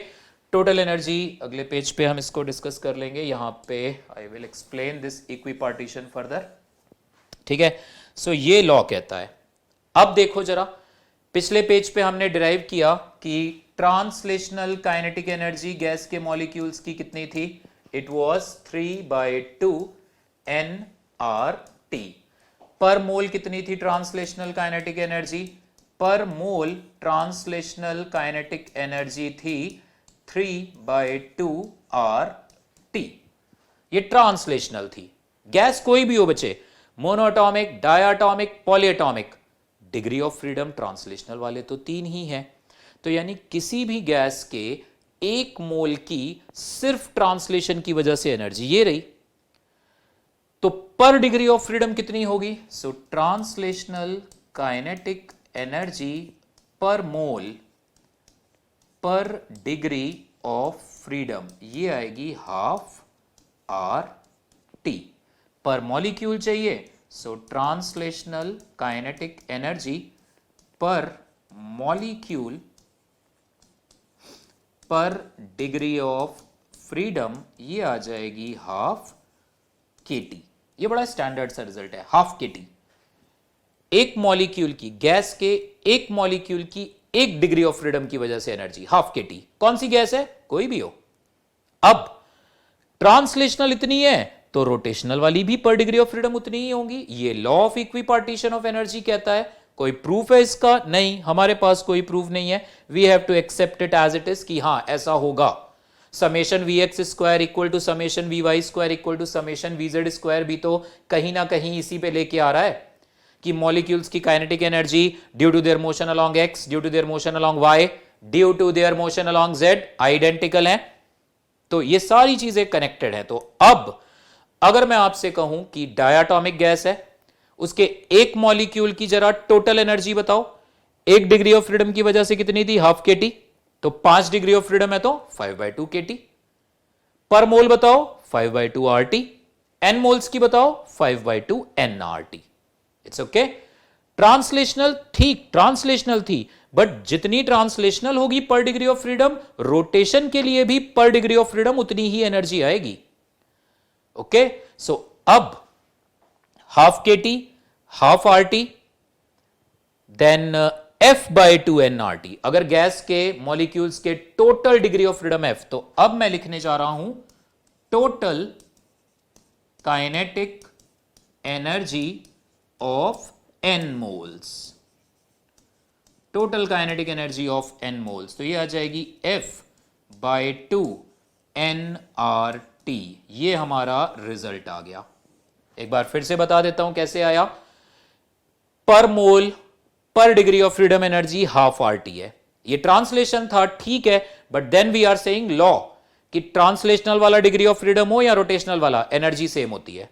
टोटल एनर्जी अगले पेज पे हम इसको डिस्कस कर लेंगे। यहां पे I will explain this equipartition further. ठीक है, सो ये लॉ कहता है। अब देखो जरा, पिछले पेज पे हमने डिराइव किया कि ट्रांसलेशनल काइनेटिक एनर्जी गैस के मॉलिक्यूल्स की कितनी थी, इट वाज 3/2 nRT। पर मोल कितनी थी ट्रांसलेशनल काइनेटिक एनर्जी, पर मोल ट्रांसलेशनल काइनेटिक एनर्जी थी 3/2 RT। ये ट्रांसलेशनल थी। गैस कोई भी हो बच्चे, monoatomic, diatomic, polyatomic, degree of freedom translational वाले तो 3 ही हैं। तो यानी किसी भी गैस के 1 मोल की सिर्फ ट्रांसलेशन की वजह से एनर्जी ये रही, तो पर डिग्री ऑफ फ्रीडम कितनी होगी? सो translational kinetic energy per mole per degree of freedom ये आएगी ½ RT। पर मॉलिक्यूल चाहिए, सो translational kinetic energy per molecule पर डिग्री ऑफ फ्रीडम ये आ जाएगी ½ kT। ये बड़ा स्टैंडर्ड सा रिजल्ट है, ½ kT। एक मॉलिक्यूल की, गैस के एक मॉलिक्यूल की 1 डिग्री ऑफ फ्रीडम की वजह से एनर्जी ½ kT। कौन सी गैस है? कोई भी हो। अब ट्रांसलेशनल इतनी है तो रोटेशनल वाली भी पर डिग्री ऑफ फ्रीडम उतनी ही होंगी। ये law of equipartition of energy कहता है। कोई प्रूफ है इसका? नहीं, हमारे पास कोई प्रूफ नहीं है। We have to accept it as it is कि हां ऐसा होगा। Summation Vx square equal to summation Vy square equal to summation Vz square भी तो कहीं ना कहीं इसी पे लेके आ रहा है कि मॉलिक्यूल्स की kinetic energy due to their motion along x, due to their motion along y, due to their motion along z identical है। तो ये सारी चीजें कनेक्टेड है। तो अब अगर मैं आपसे कहूं कि डायटॉमिक गैस है, उसके एक मॉलिक्यूल की जरा टोटल एनर्जी बताओ, 1 डिग्री ऑफ फ्रीडम की वजह से कितनी थी? ½ kT। तो 5 डिग्री ऑफ फ्रीडम है तो 5/2 kT। पर मोल बताओ 5/2 RT। n मोल्स की बताओ 5/2 nRT। It's okay. ट्रांसलेशनल, ठीक ट्रांसलेशनल थी, बट जितनी ट्रांसलेशनल होगी पर डिग्री ऑफ फ्रीडम, रोटेशन के लिए भी पर डिग्री ऑफ फ्रीडम उतनी ही एनर्जी आएगी। ओके, सो अब ½ kT, ½ RT, then F/2 nRT। अगर गैस के मॉलिक्यूल्स के total degree of freedom F, तो अब मैं लिखने जा रहा हूं total kinetic energy of n moles. Total kinetic energy of n moles, तो ये आ जाएगी F/2 nRT। ये हमारा रिजल्ट आ गया। एक बार फिर से बता देता हूं कैसे आया। Per mole per degree of freedom energy ½ RT है। ये ट्रांसलेशन था, ठीक है, but then we are saying law कि ट्रांसलेशनल वाला डिग्री ऑफ फ्रीडम हो या रोटेशनल वाला, एनर्जी सेम होती है।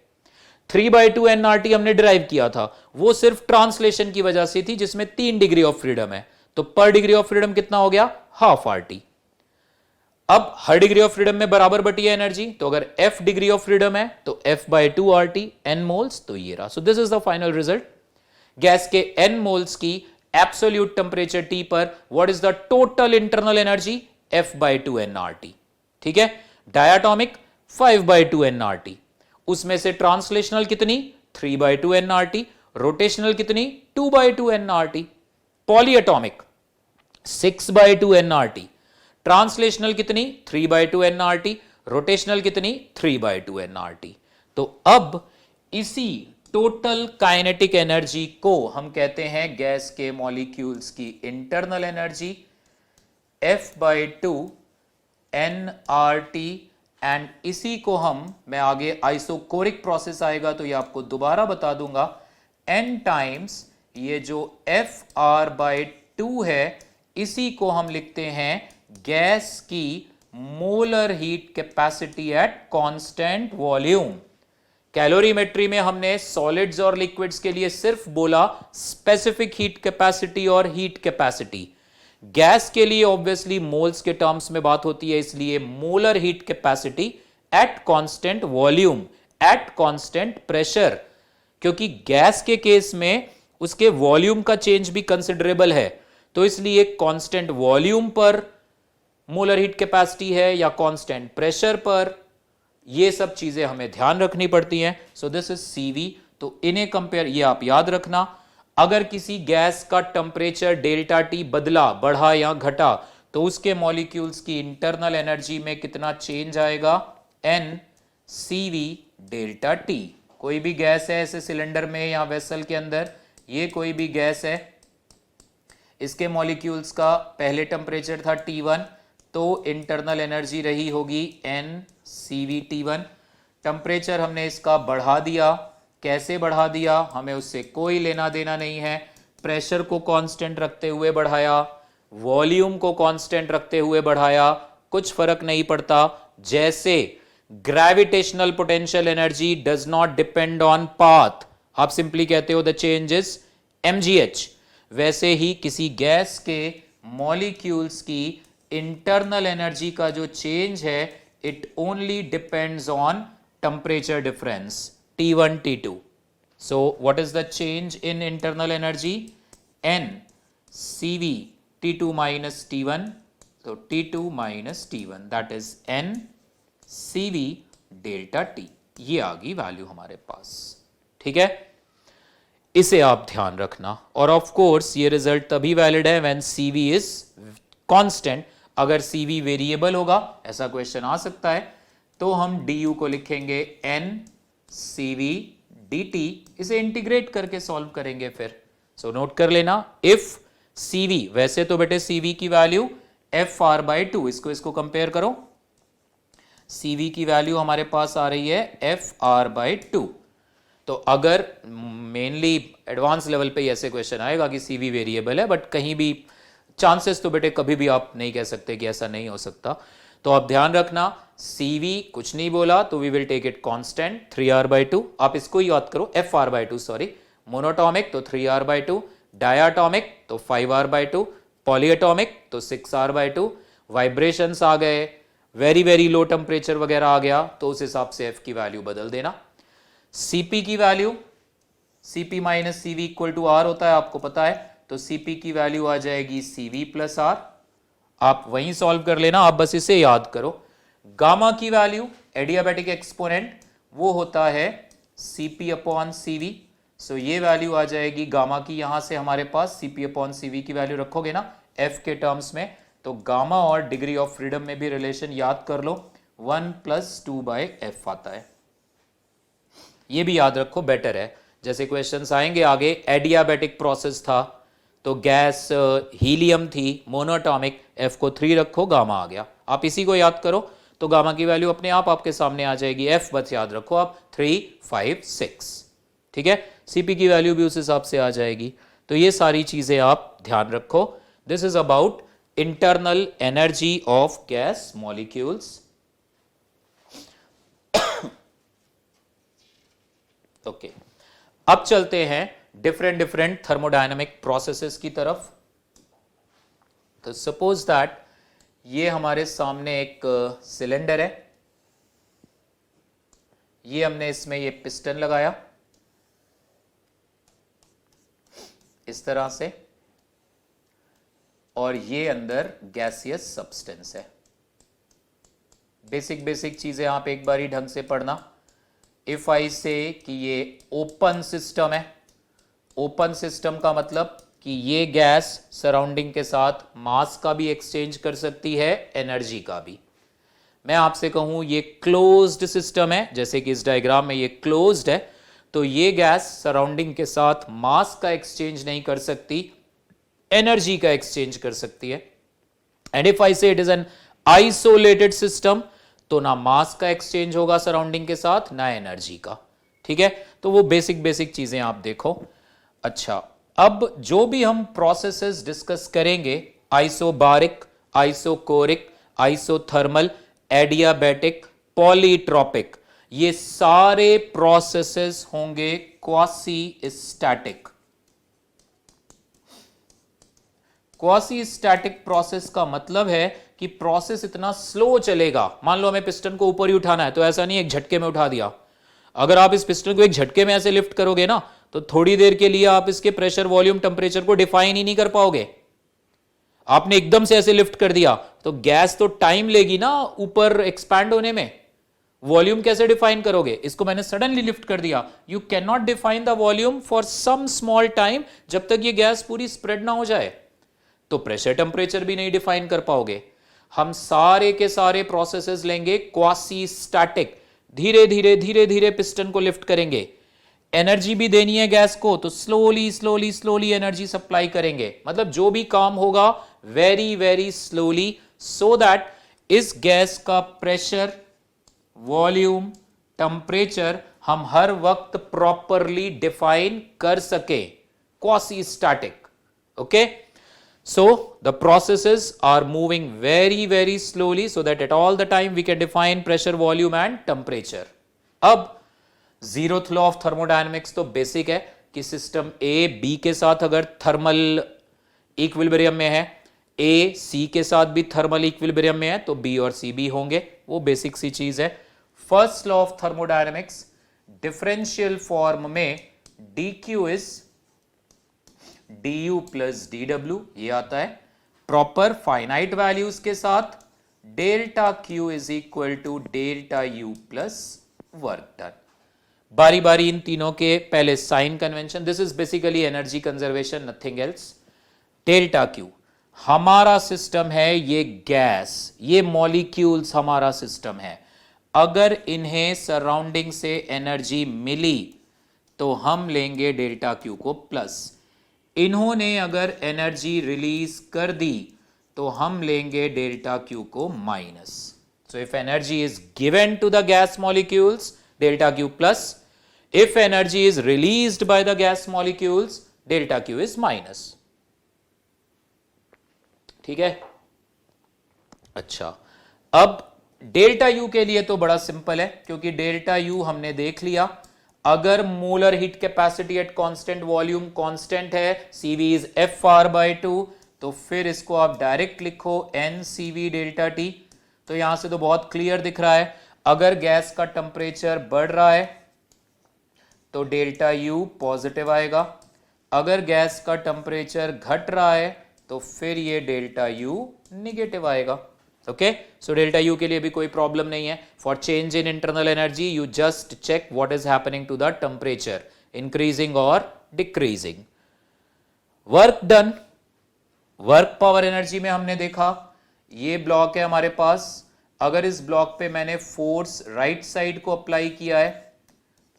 3/2 nRT हमने डिराइव किया था, वो सिर्फ ट्रांसलेशन की वजह से थी जिसमें 3 डिग्री ऑफ फ्रीडम है। तो पर डिग्री ऑफ फ्रीडम कितना हो गया? ½ RT। अब हर डिग्री ऑफ फ्रीडम में बराबर बटी है एनर्जी, तो अगर F डिग्री ऑफ फ्रीडम है तो F/2 RT n मोल्स, तो ये रहा। सो this is the final result. Gas के n मोल्स की एब्सोल्यूट टेम्परेचर T पर what is the total internal energy? F/2 nRT। ठीक है। डायटॉमिक 5/2 nRT, उसमें से ट्रांसलेशनल कितनी? 3/2 nRT, रोटेशनल कितनी? 2/2 nRT। पॉलीएटॉमिक 6/2 nRT, ट्रांसलेशनल कितनी? 3/2 nRT, रोटेशनल कितनी? 3/2 nRT। तो अब इसी टोटल काइनेटिक एनर्जी को हम कहते हैं गैस के मॉलिक्यूल्स की internal energy F/2 nRT। And इसी को मैं आगे आइसोकोरिक प्रोसेस आएगा तो ये आपको दोबारा बता दूंगा, n टाइम्स ये जो Fr/2 है, इसी को हम लिखते हैं गैस की molar heat capacity at constant volume. Calorimetry में हमने सॉलिड्स और लिक्विड्स के लिए सिर्फ बोला स्पेसिफिक हीट कैपेसिटी और हीट कैपेसिटी। गैस के लिए ऑब्वियसली मोल्स के टर्म्स में बात होती है, इसलिए molar heat capacity at constant volume at constant pressure, क्योंकि गैस के केस में उसके वॉल्यूम का चेंज भी कंसिडरेबल है, तो इसलिए कांस्टेंट वॉल्यूम पर मोलर हीट कैपेसिटी है या कांस्टेंट प्रेशर पर, ये सब चीजें हमें ध्यान रखनी पड़ती हैं. सो दिस इज सीवी. तो इन्हें कंपेयर, ये आप याद रखना, अगर किसी गैस का टेम्परेचर डेल्टा टी बदला, बढ़ा या घटा, तो उसके मॉलिक्यूल्स की इंटरनल एनर्जी में कितना चेंज आएगा, एन सीवी डेल्टा टी. कोई भी गैस है ऐसे सिलेंडर में या वेसल के अंदर, ये कोई भी गैस है, इसके मॉलिक्यूल्स का पहले टेम्परेचर था T1, तो इंटरनल एनर्जी रही होगी एन सीवी T1. टेम्परेचर हमने इसका बढ़ा दिया, कैसे बढ़ा दिया हमें उससे कोई लेना देना नहीं है. प्रेशर को कांस्टेंट रखते हुए बढ़ाया, वॉल्यूम को कांस्टेंट रखते हुए बढ़ाया, कुछ फर्क नहीं पड़ता. जैसे gravitational potential energy does not depend on path, आप सिंपली कहते हो द चेंज इज mgh, वैसे ही किसी गैस के मॉलिक्यूल्स की इंटरनल एनर्जी का जो चेंज है, it only depends on temperature difference T1 T2. so what is the change in internal energy, n cv T2 minus T1, so T2 minus T1, that is n cv delta T. ये आ गई वैल्यू हमारे पास. ठीक है, इसे आप ध्यान रखना. और ऑफ कोर्स ये रिजल्ट तभी वैलिड है व्हेन CV इज कांस्टेंट. अगर CV वेरिएबल होगा, ऐसा क्वेश्चन आ सकता है, तो हम du को लिखेंगे n CV dt, इसे इंटीग्रेट करके सॉल्व करेंगे फिर. सो नोट कर लेना, इफ CV, वैसे तो बेटे CV की वैल्यू FR/2, इसको कंपेयर करो, CV की वैल्यू हमारे पास आ रही है FR/2. तो अगर मेनली एडवांस लेवल पे ऐसे क्वेश्चन आएगा कि CV वेरिएबल है, बट कहीं भी चांसेस तो बेटे कभी भी आप नहीं कह सकते कि ऐसा नहीं हो सकता. तो आप ध्यान रखना, CV कुछ नहीं बोला तो we will take it constant 3R/2. आप इसको याद करो, FR/2 सॉरी. मोनोटॉमिक तो 3R/2, डायाटॉमिक तो 5R/2, पॉलीएटॉमिक तो 6R/2. वाइब्रेशंस आ गए, वेरी वेरी लो टेम्परेचर वगैरह आ गया, तो उस हिसाब से F की वैल्यू बदल देना. Cp की value, Cp minus CV equal to R होता है, आपको पता है, तो Cp की वैल्यू आ जाएगी CV प्लस R. आप वहीं सॉल्व कर लेना, आप बस इसे याद करो. गामा की वैल्यू, एडियाबैटिक एक्सपोनेंट, वो होता है Cp अपॉन CV. सो ये वैल्यू आ जाएगी गामा की, यहां से हमारे पास Cp अपॉन CV की वैल्यू रखोगे ना F के टर्म्स में, तो गामा और डिग्री ऑफ फ्रीडम में भी रिलेशन याद कर लो, 1 + 2/F आता है. ये भी याद रखो, बेटर है. जैसे क्वेश्चंस आएंगे आगे, एडियाबैटिक प्रोसेस था तो गैस हीलियम थी, मोनोटॉमिक, F को 3 रखो, गामा आ गया. आप इसी को याद करो तो गामा की वैल्यू अपने आप आपके सामने आ जाएगी. F बस याद रखो आप 3, 5, 6. ठीक है, Cp की वैल्यू भी उस हिसाब से आ जाएगी. तो ये सारी चीजें आप ध्यान रखो. This is about internal energy of gas molecules. Okay, अब चलते हैं डिफरेंट थर्मोडायनामिक प्रोसेसेस की तरफ. तो सपोज दैट ये हमारे सामने एक सिलेंडर है, ये हमने इसमें ये पिस्टन लगाया इस तरह से, और ये अंदर गैसियस सब्सटेंस है. बेसिक चीजें आप एक बार ही ढंग से पढ़ना. इफ आई से कि ये ओपन सिस्टम है, ओपन सिस्टम का मतलब कि ये गैस सराउंडिंग के साथ मास का भी एक्सचेंज कर सकती है, एनर्जी का भी. मैं आपसे कहूं ये क्लोज्ड सिस्टम है, जैसे कि इस डायग्राम में ये क्लोज्ड है, तो ये गैस सराउंडिंग के साथ मास का एक्सचेंज नहीं कर सकती, एनर्जी का एक्सचेंज कर सकती है. एंड इफ आई से it is an isolated system, तो ना मास का एक्सचेंज होगा सराउंडिंग के साथ, ना एनर्जी का. ठीक है, तो वो बेसिक चीजें आप देखो. अच्छा, अब जो भी हम प्रोसेसेस डिस्कस करेंगे, isobaric, isochoric, isothermal, adiabatic, polytropic, ये सारे प्रोसेसेस होंगे quasi static. Quasi static process का मतलब है कि प्रोसेस इतना स्लो चलेगा. मान लो हमें पिस्टन को ऊपर ही उठाना है, तो ऐसा नहीं एक झटके में उठा दिया. अगर आप इस पिस्टन को एक झटके में ऐसे लिफ्ट करोगे ना तो थोड़ी देर के लिए आप इसके प्रेशर, वॉल्यूम, टेम्परेचर को डिफाइन ही नहीं कर पाओगे। आपने एकदम से ऐसे लिफ्ट कर दिया तो गैस तो टाइम लेगी ना ऊपर एक्सपैंड होने में, वॉल्यूम कैसे डिफाइन करोगे? इसको मैंने सडनली लिफ्ट कर दिया, you can not define the volume for some small time, जब तक ये गैस पूरी स्प्रेड ना हो जाए। तो प्रेशर, टेम्परेचर भी नहीं डिफाइन कर पाओगे। हम सारे के सारे प्रोसेसेस लेंगे क्वासी स्टैटिक, धीरे धीरे धीरे धीरे पिस्टन को लिफ्ट करेंगे। एनर्जी भी देनी है गैस को तो slowly slowly slowly energy supply करेंगे, मतलब जो भी काम होगा very very slowly, so that इस गैस का प्रेशर, वॉल्यूम, टेम्परेचर हम हर वक्त प्रॉपरली डिफाइन कर सके, quasi static. Okay, so the processes are moving very very slowly so that at all the time we can define pressure, volume and temperature. अब zeroth law of thermodynamics तो बेसिक है कि सिस्टम A B के साथ अगर थर्मल इक्विलिब्रियम में है, A C के साथ भी थर्मल इक्विलिब्रियम में है तो B और C भी होंगे, वो बेसिक सी चीज है। First law of thermodynamics, differential form में dq is du plus dw, ये आता है प्रॉपर फाइनाइट वैल्यूज के साथ, delta q is equal to delta u plus work done. बारी बारी इन तीनों के पहले sign convention, this is basically energy conservation, nothing else. Delta q हमारा सिस्टम है, ये गैस, ये मॉलिक्यूल्स हमारा सिस्टम है। अगर इन्हें सराउंडिंग से एनर्जी मिली तो हम लेंगे डेल्टा q को प्लस, इन्होंने अगर एनर्जी रिलीज कर दी तो हम लेंगे डेल्टा क्यू को minus. So if energy is given to the gas molecules, delta q plus, if energy is released by the gas molecules, delta q is minus. ठीक है, अच्छा अब डेल्टा यू के लिए तो बड़ा सिंपल है, क्योंकि डेल्टा यू हमने देख लिया, अगर molar heat capacity at constant volume constant है, CV इज FR/2, तो फिर इसको आप डायरेक्ट लिखो NCV डेल्टा T। तो यहां से तो बहुत क्लियर दिख रहा है, अगर गैस का टेम्परेचर बढ़ रहा है तो डेल्टा U पॉजिटिव आएगा, अगर गैस का टेम्परेचर घट रहा है तो फिर ये डेल्टा U निगेटिव आएगा। ओके, सो डेल्टा यू के लिए भी कोई प्रॉब्लम नहीं है। For change in internal energy you just check what is happening to the temperature, increasing और decreasing. Work done, work power energy में हमने देखा ये ब्लॉक है हमारे पास, अगर इस ब्लॉक पे मैंने फोर्स राइट साइड को अप्लाई किया है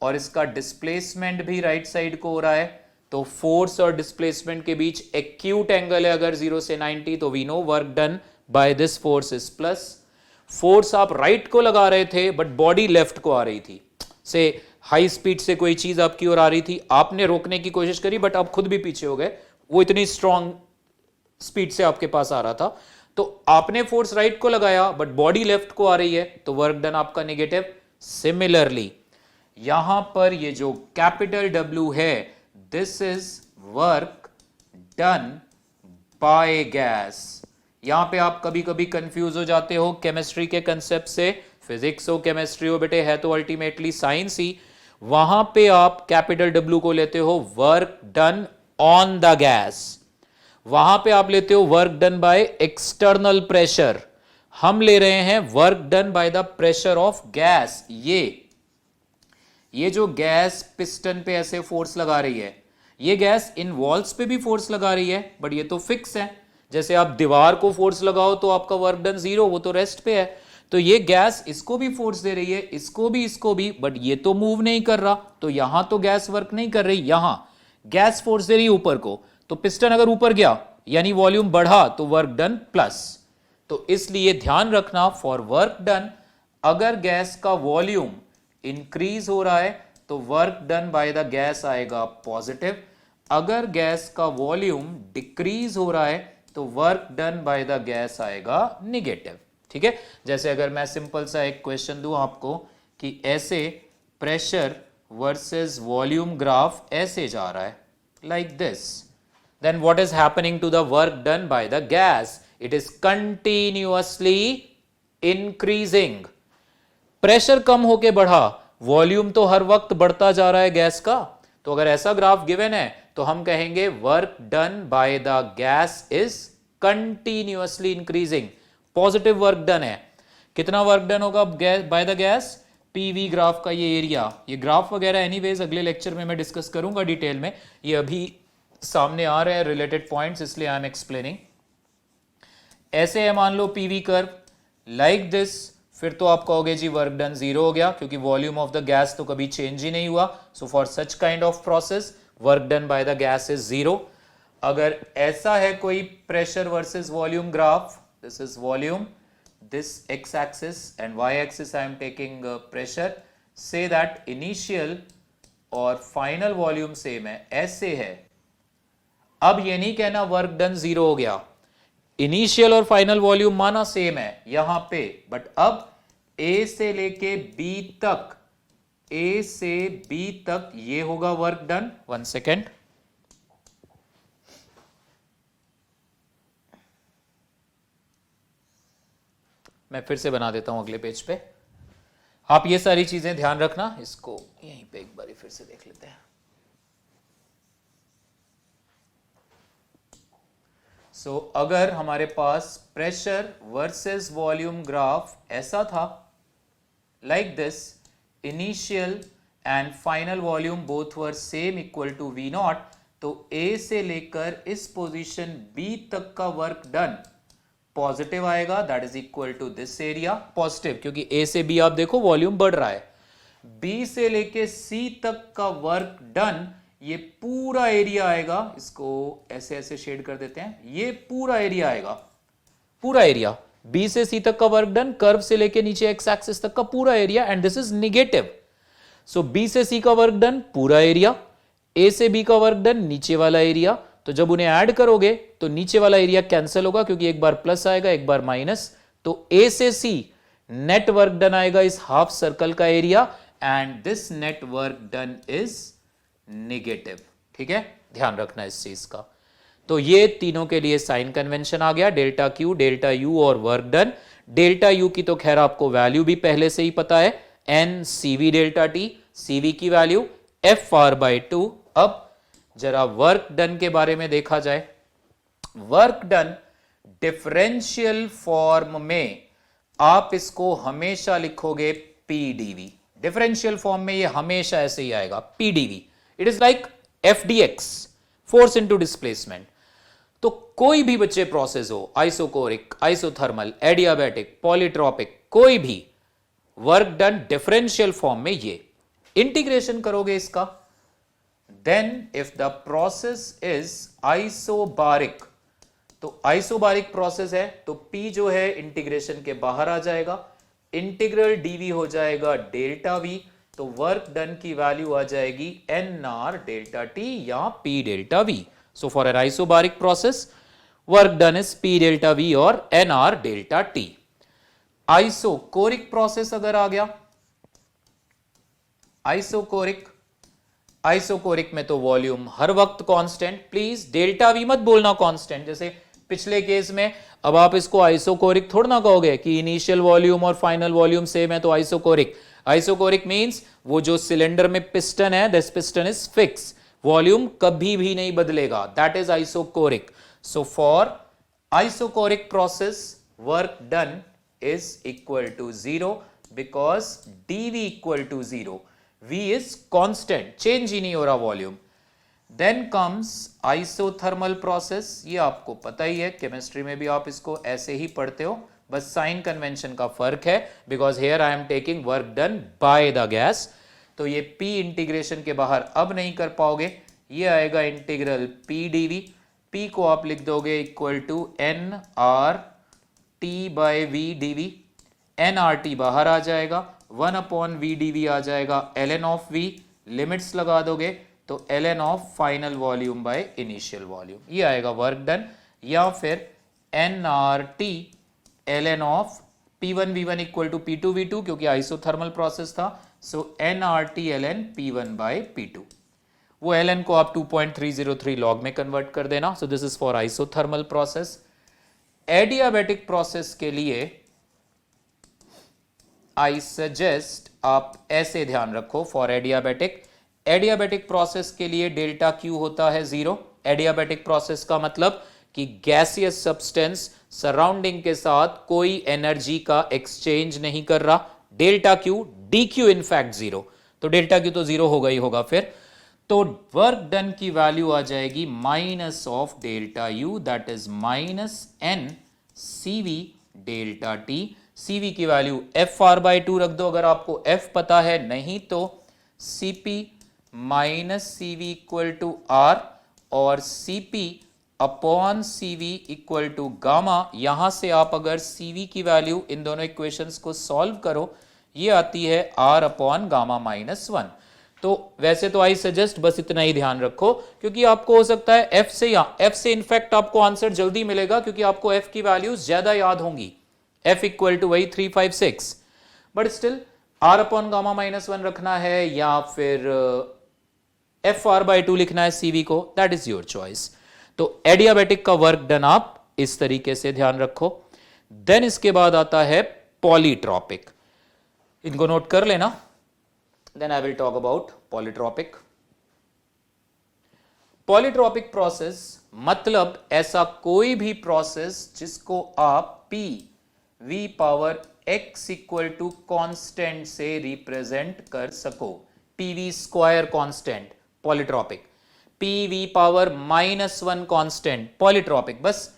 और इसका डिस्प्लेसमेंट भी राइट साइड को हो रहा है, तो फोर्स और डिस्प्लेसमेंट के बीच एक्यूट एंगल है अगर 0 से 90, तो we know work done by this force is plus. Force आप राइट को लगा रहे थे बट बॉडी लेफ्ट को आ रही थी, से हाई स्पीड से कोई चीज आपकी ओर आ रही थी, आपने रोकने की कोशिश करी बट आप खुद भी पीछे हो गए, वो इतनी स्ट्रांग स्पीड से आपके पास आ रहा था, तो आपने फोर्स राइट को लगाया बट बॉडी लेफ्ट को आ रही है, तो वर्क डन आपका नेगेटिव। सिमिलरली यहां पर ये जो कैपिटल W है, this is work done by gas. यहां पे आप कभी कभी कंफ्यूज हो जाते हो केमिस्ट्री के कंसेप्ट से, फिजिक्स हो केमिस्ट्री हो बेटे, है तो अल्टीमेटली साइंस ही, वहां पे आप कैपिटल W को लेते हो work done on the gas, वहां पे आप लेते हो work done by external pressure, हम ले रहे हैं work done by the pressure of gas. ये जो गैस पिस्टन पे ऐसे फोर्स लगा रही है, ये गैस इन वॉल्स पे भी फोर्स लगा रही है, बट ये तो फिक्स है, जैसे आप दीवार को फोर्स लगाओ तो आपका वर्क डन 0, वो तो रेस्ट पे है, तो ये गैस इसको भी फोर्स दे रही है, इसको भी, बट ये तो मूव नहीं कर रहा, तो यहां तो गैस वर्क नहीं कर रही, यहां गैस फोर्स दे रही है ऊपर को, तो पिस्टन अगर ऊपर गया यानी वॉल्यूम बढ़ा तो वर्क डन प्लस। तो इसलिए ध्यान रखना, फॉर वर्क डन अगर गैस का वॉल्यूम इंक्रीज हो रहा है तो work done bye the gas आएगा पॉजिटिव, अगर गैस का वॉल्यूम डिक्रीज हो रहा है तो work done bye the gas आएगा निगेटिव। ठीक है, जैसे अगर मैं सिंपल सा एक क्वेश्चन दूं आपको कि ऐसे प्रेशर वर्सेस वॉल्यूम ग्राफ ऐसे जा रहा है like this, then what is happening to the work done by the gas? It is continuously increasing. Pressure कम होके बढ़ा वॉल्यूम तो हर वक्त बढ़ता जा रहा है गैस का, तो अगर ऐसा ग्राफ गिवन है तो हम कहेंगे work done bye the gas is continuously increasing, positive work done है। कितना वर्क डन होगा bye the gas? PV graph का ये एरिया, ये ग्राफ वगैरह एनीवेज अगले लेक्चर में मैं डिस्कस करूंगा डिटेल में, ये अभी सामने आ रहे हैं रिलेटेड पॉइंट्स, इसलिए आई एम एक्सप्लेनिंग। ऐसे है मान लो पीवी कर्व लाइक दिस, फिर तो आप कहोगे जी वर्क डन जीरो हो गया, क्योंकि वॉल्यूम ऑफ द गैस तो कभी चेंज ही नहीं हुआ। So for such kind of process work done bye the gas is zero. अगर ऐसा है कोई pressure versus volume graph, this is volume, this x-axis and y-axis I am taking pressure, say that initial और final volume same है, ऐसे है। अब ये नहीं कहना वर्क डन जीरो हो गया, इनिशियल और फाइनल वॉल्यूम माना सेम है यहां पे, बट अब A से लेके B तक, A से B तक ये होगा वर्क डन। 1 सेकेंड, मैं फिर से बना देता हूं अगले पेज पे। आप ये सारी चीजें ध्यान रखना, इसको यहीं पे एक बार फिर से देख लेते हैं। सो अगर हमारे पास प्रेशर वर्सेस वॉल्यूम ग्राफ ऐसा था, like this, initial and final volume both were same equal to V naught, तो ए से लेकर इस पोजीशन बी तक का वर्क डन पॉजिटिव आएगा, that is equal to this area, positive क्योंकि ए से बी आप देखो वॉल्यूम बढ़ रहा है। बी से लेके सी तक का वर्क डन, ये पूरा एरिया आएगा, इसको ऐसे ऐसे शेड कर देते हैं, ये पूरा एरिया आएगा, पूरा एरिया बी से सी तक का वर्क डन, कर्व से लेके नीचे एक्स एक्सिस तक का पूरा area, and this is negative. So B से सी का वर्क डन पूरा एरिया, ए से बी का वर्क डन नीचे वाला एरिया, तो जब उन्हें ऐड करोगे तो नीचे वाला एरिया कैंसिल होगा क्योंकि एक बार प्लस आएगा एक बार माइनस, तो ए से सी नेट वर्क डन आएगा इस हाफ सर्कल का area, and this net work done is negative. ठीक है, ध्यान रखना इस चीज का। तो ये तीनों के लिए साइन कन्वेंशन आ गया, डेल्टा क्यू, डेल्टा यू और वर्क डन। डेल्टा यू की तो खैर आपको वैल्यू भी पहले से ही पता है, N CV delta T, CV की value F R by two. अब जरा वर्क डन के बारे में देखा जाए। वर्क डन डिफरेंशियल फॉर्म में आप इसको हमेशा लिखोगे पीडीवी, डिफरेंशियल फॉर्म में ये हमेशा ऐसे ही आएगा PDV. It is like FDX, force into displacement. तो कोई भी बच्चे प्रोसेस हो, आइसोकोरिक, आइसोथर्मल, एडियाबैटिक, पॉलीट्रॉपिक, कोई भी वर्क डन डिफरेंशियल फॉर्म में ये इंटीग्रेशन करोगे इसका, then if the process is isobaric, तो आइसोबारिक प्रोसेस है तो P जो है इंटीग्रेशन के बाहर आ जाएगा, इंटीग्रल dV हो जाएगा डेल्टा V, तो वर्क डन की वैल्यू आ जाएगी NR डेल्टा T या P delta V। So for an isobaric process work done is P delta V और NR delta T। Isochoric process अगर आ गया, आइसोकोरिक में तो वॉल्यूम हर वक्त कांस्टेंट, प्लीज डेल्टा वी मत बोलना कांस्टेंट, जैसे पिछले केस में। अब आप इसको आइसोकोरिक थोड़ा ना कहोगे कि इनिशियल वॉल्यूम और फाइनल वॉल्यूम सेम है तो आइसोकोरिक। आइसोकोरिक मींस वो जो सिलेंडर में पिस्टन है, this piston is fix, volume कभी भी नहीं बदलेगा, that is isochoric. So for isochoric process work done is equal to 0 because dV equal to 0. V is constant, change in your volume. Then comes isothermal process. ये आपको पता ही है, केमिस्ट्री में भी आप इसको ऐसे ही पढ़ते हो, बस साइन कन्वेंशन का फर्क है, because here I am taking work done by the gas. तो ये P इंटीग्रेशन के बाहर अब नहीं कर पाओगे, ये आएगा इंटीग्रल P dV, P को आप लिख दोगे equal to NR T by V D V, N R T बाहर आ जाएगा, 1 अपॉन वी डी वी आ जाएगा ln ऑफ v, लिमिट्स लगा दोगे तो ln of final volume by initial volume, ये आएगा वर्क डन। या फिर N R T ln of P1 V1 equal to P2 V2 क्योंकि आइसोथर्मल प्रोसेस था, so N R T ln P1 by P2। वो ln को आप 2.303 लॉग में कन्वर्ट कर देना। सो this is for isothermal process. Adiabatic process के लिए आई सजेस्ट आप ऐसे ध्यान रखो फॉर एडियाबेटिक, एडियाबेटिक प्रोसेस के लिए डेल्टा क्यू होता है 0। एडियाबेटिक प्रोसेस का मतलब कि गैसियस सब्सटेंस सराउंडिंग के साथ कोई एनर्जी का एक्सचेंज नहीं कर रहा। Delta Q, D Q in fact 0, तो डेल्टा क्यू तो 0 होगा ही होगा। फिर तो वर्क डन की वैल्यू आ जाएगी minus of delta U, that is minus n CV delta T. CV की वैल्यू एफ आर बाई 2 रख दो अगर आपको एफ पता है, नहीं तो CP minus CV equal to R और CP upon CV equal to gamma. यहां से आप अगर सीवी की वैल्यू इन दोनों इक्वेशंस को सॉल्व करो, ये आती है आर अपॉन गामा माइनस 1। तो वैसे तो आई सजेस्ट बस इतना ही ध्यान रखो, क्योंकि आपको हो सकता है एफ से, या एफ से इनफैक्ट आपको आंसर जल्दी मिलेगा क्योंकि आपको एफ की वैल्यूज ज्यादा याद होंगी। एफ इक्वल टू वही 356, but still R upon gamma minus 1 रखना है या फिर एफ आर बाई 2 लिखना है सीवी को, दैट इज योर चॉइस। तो एडियाबेटिक का वर्क डन आप इस तरीके से ध्यान रखो। देन इसके बाद आता है पॉलीट्रॉपिक, इनको नोट कर लेना। Then I will talk about polytropic. Polytropic process मतलब ऐसा कोई भी प्रोसेस जिसको आप P V power x equal to constant से रिप्रेजेंट कर सको। PV square constant polytropic, PV power -1 constant polytropic. बस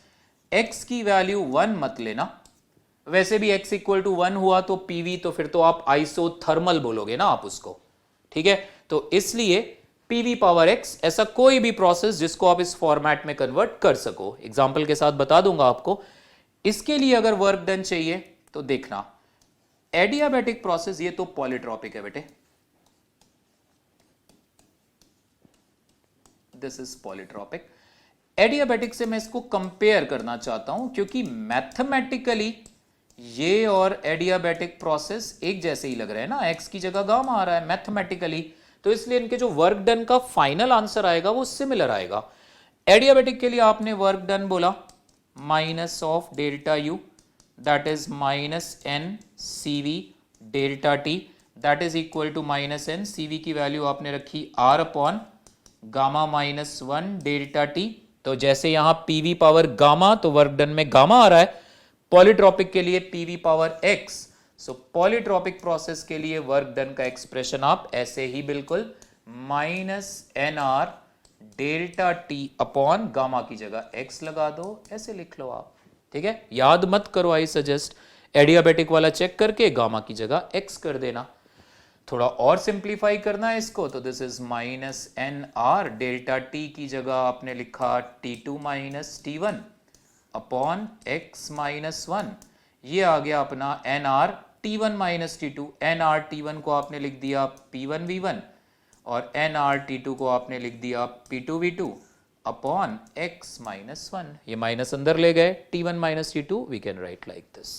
x की वैल्यू 1 मत लेना, वैसे भी x इक्वल टू 1 हुआ तो PV, तो फिर तो आप आइसोथर्मल बोलोगे ना आप उसको, ठीक है। तो इसलिए PV पावर x ऐसा कोई भी प्रोसेस जिसको आप इस फॉर्मेट में कन्वर्ट कर सको। एग्जांपल के साथ बता दूंगा आपको। इसके लिए अगर वर्क डन चाहिए तो देखना, एडियाबेटिक प्रोसेस ये तो पॉलीट्रॉपिक है बेटे, दिस इज पॉलीट्रॉपिक। एडियाबेटिक से मैं इसको कंपेयर करना चाहता हूं क्योंकि मैथमेटिकली ये और एडियाबेटिक प्रोसेस एक जैसे ही लग रहे हैं ना, x की जगह गामा आ रहा है मैथमेटिकली, तो इसलिए इनके जो वर्क डन का फाइनल आंसर आएगा वो सिमिलर आएगा। एडियाबेटिक के लिए आपने वर्क डन बोला minus of delta U, that is minus n CV delta T, that is equal to minus n. CV की वैल्यू आपने रखी R upon gamma minus 1 delta T. तो जैसे यहां पीवी पावर गामा, तो वर्क डन में गामा आ रहा है। पॉलीट्रॉपिक के लिए पीवी पावर x, सो पॉलीट्रॉपिक प्रोसेस के लिए वर्क डन का एक्सप्रेशन आप ऐसे ही बिल्कुल minus n R delta T upon gamma की जगह x लगा दो, ऐसे लिख लो आप, ठीक है। याद मत करो, आई सजेस्ट एडियाबेटिक वाला चेक करके गामा की जगह x कर देना। थोड़ा और सिंप्लीफाई करना है इसको, तो this is minus n R delta T की जगह आपने लिखा T2 minus T1 upon x minus 1। ये आ गया अपना n R T1 minus T2। N R T1 को आपने लिख दिया P1 V1 और एन आर T2 को आपने लिख दिया P2 V2 upon x minus 1। ये माइनस अंदर ले गए, T1 minus T2 we can write like this.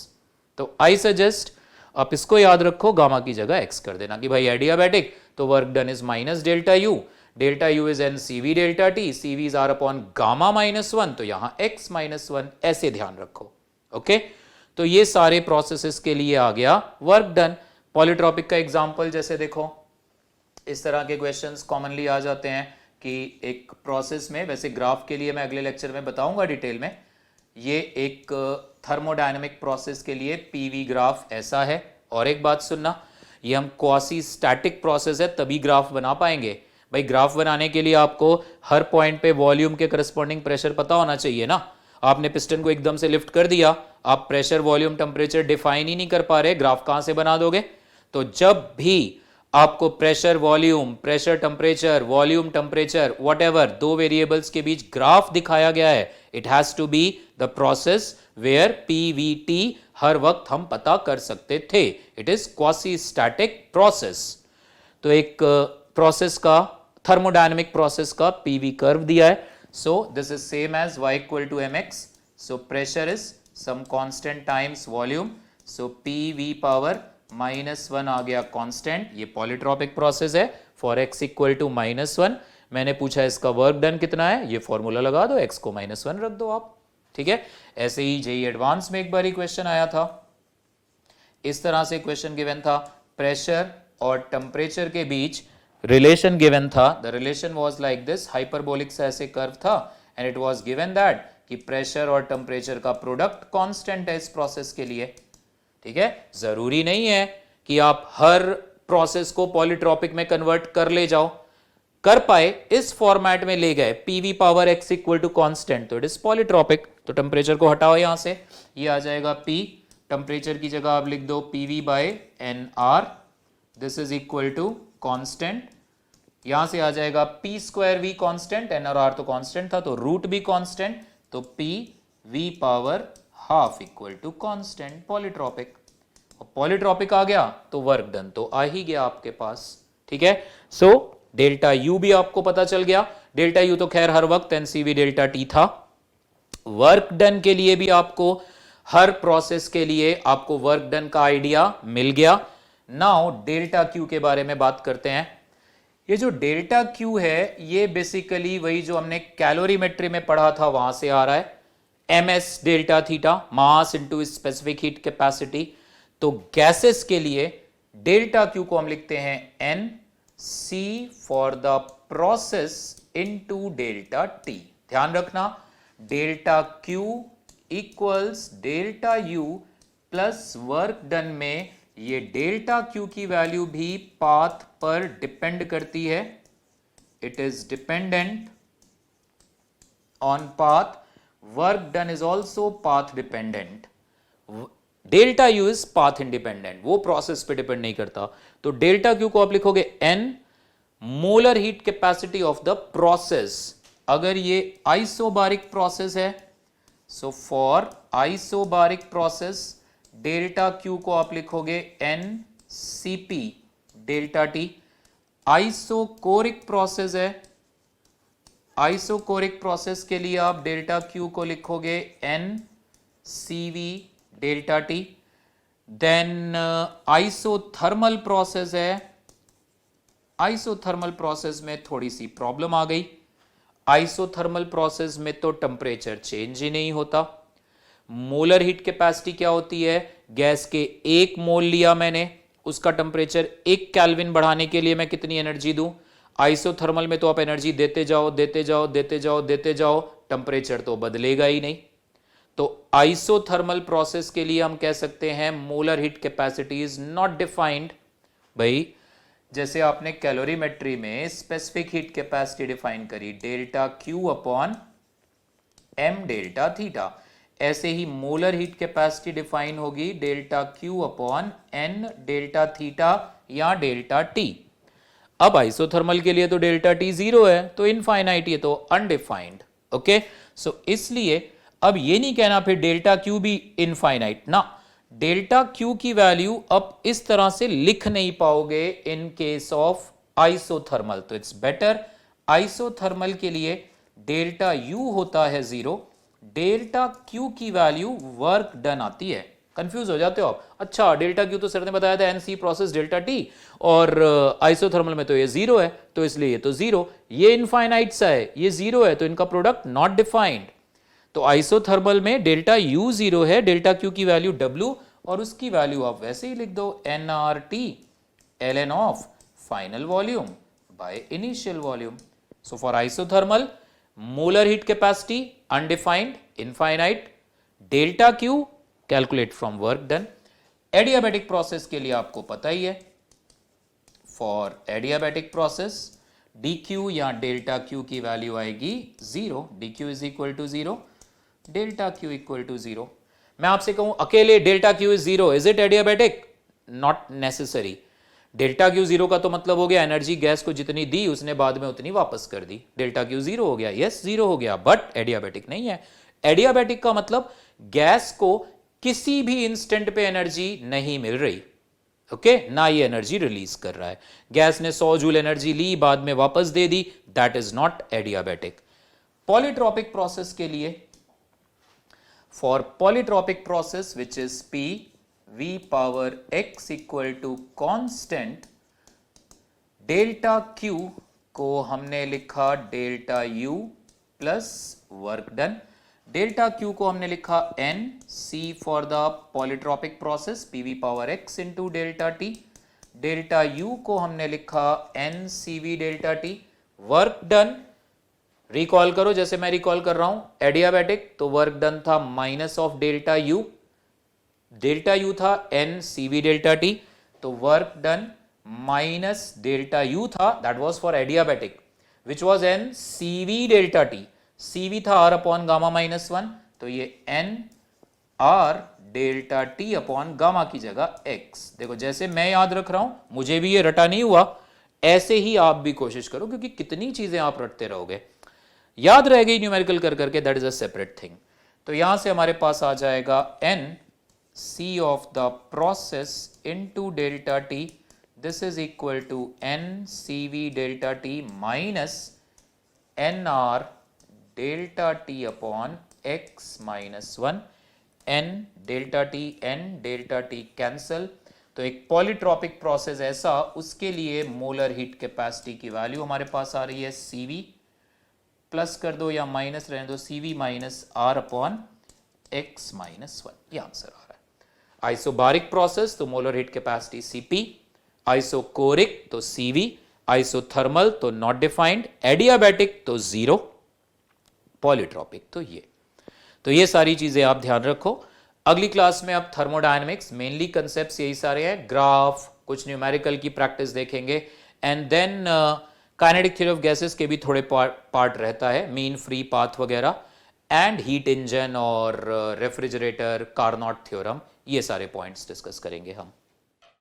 तो आई सजेस्ट आप इसको याद रखो, गामा की जगह x कर देना कि भाई एडियाबेटिक तो work done is minus delta U, delta U is n CV delta T, CV is R upon gamma minus 1, तो यहां x माइनस 1, ऐसे ध्यान रखो। ओके, तो ये सारे प्रोसेसेस के लिए आ गया वर्क डन। पॉलीट्रॉपिक का एग्जांपल जैसे देखो, इस तरह के क्वेश्चंस कॉमनली आ जाते हैं कि एक प्रोसेस में, वैसे ग्राफ के लिए मैं अगले लेक्चर में बताऊंगा डिटेल में, ये एक थर्मोडायनेमिक प्रोसेस के लिए पीवी ग्राफ ऐसा है। और एक बात सुनना, ये हम क्वासी स्टैटिक प्रोसेस है तभी ग्राफ बना पाएंगे। भाई ग्राफ बनाने के लिए आपको हर पॉइंट पे वॉल्यूम के करस्पॉन्डिंग प्रेशर पता होना चाहिए ना। आपने पिस्टन को एकदम से लिफ्ट कर दिया, आप प्रेशर वॉल्यूम टेम्परेचर डिफाइन ही नहीं कर पा रहे, ग्राफ कहां से बना दोगे। तो जब भी आपको pressure volume, pressure temperature, volume temperature, whatever, दो वेरिएबल्स के बीच ग्राफ दिखाया गया है, it has to be the process where PVT हर वक्त हम पता कर सकते थे। It is quasi static process. तो एक प्रोसेस का, थर्मोडायनेमिक प्रोसेस का पीवी कर्व दिया है। So this is same as y equal to mx। So pressure is some constant times volume, so PV power -1 आ गया कांस्टेंट। ये पॉलीट्रॉपिक प्रोसेस है फॉर x इक्वल टू -1। मैंने पूछा इसका वर्क डन कितना है, ये फॉर्मूला लगा दो, x को -1 रख दो आप, ठीक है। ऐसे ही जेई एडवांस में एक बार ही क्वेश्चन आया था, इस तरह से क्वेश्चन गिवन था, प्रेशर और टेम्परेचर के बीच रिलेशन गिवन था. The relation was like this, hyperbolic सा ऐसे कर्व था and it was given that कि प्रेशर और टेम्परेचर का प्रोडक्ट कांस्टेंट है इस प्रोसेस के लिए. ठीक है, जरूरी नहीं है कि आप हर प्रोसेस को पॉलीट्रॉपिक में कन्वर्ट कर ले जाओ. कर पाए इस फॉर्मेट में ले गए PV power x equal to constant, तो इट इज पॉलीट्रॉपिक. तो टेम्परेचर को हटाओ यहां से, ये आ जाएगा P. टेम्परेचर की जगह आप लिख दो PV by N R. This is equal to constant. यहां से आ जाएगा P square V constant, N और आर तो कॉन्स्टेंट था तो रूट भी कॉन्स्टेंट, तो P V power half equal to constant. Polytropic. Polytropic आ गया तो वर्क डन तो आ ही गया आपके पास. ठीक है, सो डेल्टा यू भी आपको पता चल गया. डेल्टा यू तो खैर हर वक्त एनसीवी डेल्टा टी था. वर्क डन के लिए भी आपको हर प्रोसेस के लिए आपको वर्क डन का आइडिया मिल गया. नाउ डेल्टा क्यू के बारे में बात करते हैं. ये जो डेल्टा क्यू है ये बेसिकली वही जो हमने कैलोरीमेट्री में पढ़ा था वहां से आ रहा है. MS delta theta, mass into specific heat capacity. तो गैसेस के लिए डेल्टा क्यू को हम लिखते हैं n C for the process into delta T. ध्यान रखना, delta q equals delta U plus work done में ये डेल्टा क्यू की वैल्यू भी पाथ पर डिपेंड करती है. It is dependent on path. Work done is also path dependent. Delta U is path independent, वो प्रोसेस पे डिपेंड नहीं करता. तो डेल्टा क्यू को आप लिखोगे n molar heat capacity of the process. अगर ये आइसोबारिक प्रोसेस है, so for isobaric process delta q को आप लिखोगे n CP delta T. Isochoric process है, आइसोकोरिक प्रोसेस के लिए आप डेल्टा क्यू को लिखोगे n CV delta T. Then isothermal process है. आइसोथर्मल प्रोसेस में थोड़ी सी प्रॉब्लम आ गई. आइसोथर्मल प्रोसेस में तो टेम्परेचर चेंज ही नहीं होता. मोलर हीट कैपेसिटी क्या होती है, गैस के 1 मोल लिया मैंने, उसका टेम्परेचर 1 केल्विन बढ़ाने के लिए मैं कितनी एनर्जी दूं. आइसोथर्मल में तो आप एनर्जी देते जाओ देते जाओ देते जाओ देते जाओ, टेम्परेचर तो बदलेगा ही नहीं. तो आइसोथर्मल प्रोसेस के लिए हम कह सकते हैं molar heat capacity is not defined. भाई जैसे आपने कैलोरीमेट्री में स्पेसिफिक हीट कैपेसिटी डिफाइन करी delta q upon M delta theta, ऐसे ही मोलर हीट कैपेसिटी डिफाइन होगी delta q upon n delta theta या डेल्टा टी. अब आइसोथर्मल के लिए तो डेल्टा टी 0 है तो इनफाइनाइट, ये तो अनडिफाइंड. ओके, सो इसलिए अब ये नहीं कहना फिर डेल्टा क्यू भी इनफाइनाइट ना. डेल्टा क्यू की वैल्यू अब इस तरह से लिख नहीं पाओगे इन केस ऑफ आइसोथर्मल. तो इट्स बेटर आइसोथर्मल के लिए डेल्टा यू होता है 0, डेल्टा क्यू की वैल्यू वर्क डन आती है. कंफ्यूज हो जाते हो आप, अच्छा डेल्टा क्यू तो सर ने बताया था एनसी प्रोसेस डेल्टा टी और आइसोथर्मल में तो ये 0 है तो इसलिए ये तो 0, ये इनफाइनाइट सा है, ये 0 है तो इनका प्रोडक्ट नॉट डिफाइंड. तो आइसोथर्मल में डेल्टा यू 0 है, डेल्टा क्यू की वैल्यू W और उसकी वैल्यू आप वैसे ही लिख दो nRT ln of final volume by initial volume. So for isothermal molar heat capacity undefined infinite, delta q calculate from work done. Adiabatic process के लिए आपको पता ही है, फॉर एडियाबैटिक प्रोसेस dq या डेल्टा क्यू की वैल्यू आएगी 0, dq is equal to 0, delta q equal to 0. मैं आपसे कहूं अकेले delta q is 0, is it adiabatic? Not necessary. Delta q 0 का तो मतलब हो गया एनर्जी गैस को जितनी दी उसने बाद में उतनी वापस कर दी, डेल्टा क्यू 0 हो गया. यस 0 हो गया, बट एडियाबैटिक नहीं है. एडियाबैटिक का मतलब गैस को किसी भी इंस्टेंट पे एनर्जी नहीं मिल रही. ओके, ना ये एनर्जी रिलीज कर रहा है. गैस ने 100 जूल एनर्जी ली बाद में वापस दे दी, that is not adiabatic. Polytropic process के लिए, for polytropic process which is P V power x equal to constant, delta Q को हमने लिखा delta U plus work done. Delta Q को हमने लिखा n C for the polytropic process PV power x into delta T. Delta U को हमने लिखा N C V delta T. Work done recall करो, जैसे मैं रिकॉल कर रहा हूं, एडियाबैटिक तो वर्क डन था माइनस ऑफ डेल्टा यू था N C V delta T, तो work done minus delta U था, that was for adiabatic, which was N C V delta T. C V था R upon gamma minus one, तो ये N R delta T upon gamma की जगह एक्स। देखो जैसे मैं याद रख रहा हूं, मुझे भी ये रटा नहीं हुआ, ऐसे ही आप भी कोशिश करो, क्योंकि कितनी चीजें आप रटते रहोगे, याद रह गई न्यूमेरिकल कर करके, that is a separate thing. तो यहां से हमारे पास आ जाएगा n C of the process into delta T, this is equal to n C V delta T minus n R delta T upon x minus one. N delta T cancel, तो एक पॉलीट्रॉपिक प्रोसेस ऐसा, उसके लिए मोलर हीट कैपेसिटी की वैल्यू हमारे पास आ रही है Cv, प्लस कर दो या माइनस रहने दो, Cv minus R upon x minus one, ये आंसर आ रहा है। आइसोबारिक प्रोसेस तो molar heat capacity Cp, isochoric तो Cv, आइसोथर्मल तो नॉट डिफाइंड, एडियाबैटिक तो जीरो, पॉलीट्रॉपिक तो ये सारी चीजें आप ध्यान रखो। अगली क्लास में अब थर्मोडायनेमिक्स, मेनली कंसेप्ट्स यही सारे हैं, ग्राफ, कुछ न्यूमेरिकल की प्रैक्टिस देखेंगे, and then kinetic theory of gases के भी थोड़े पार्ट रहता है, मीन फ्री पाथ वगैरह, एंड हीट इंजन और रेफ्रिजरेटर, कार्नोट थ्योरम, ये सारे पॉइंट्स डिस्कस करेंगे हम।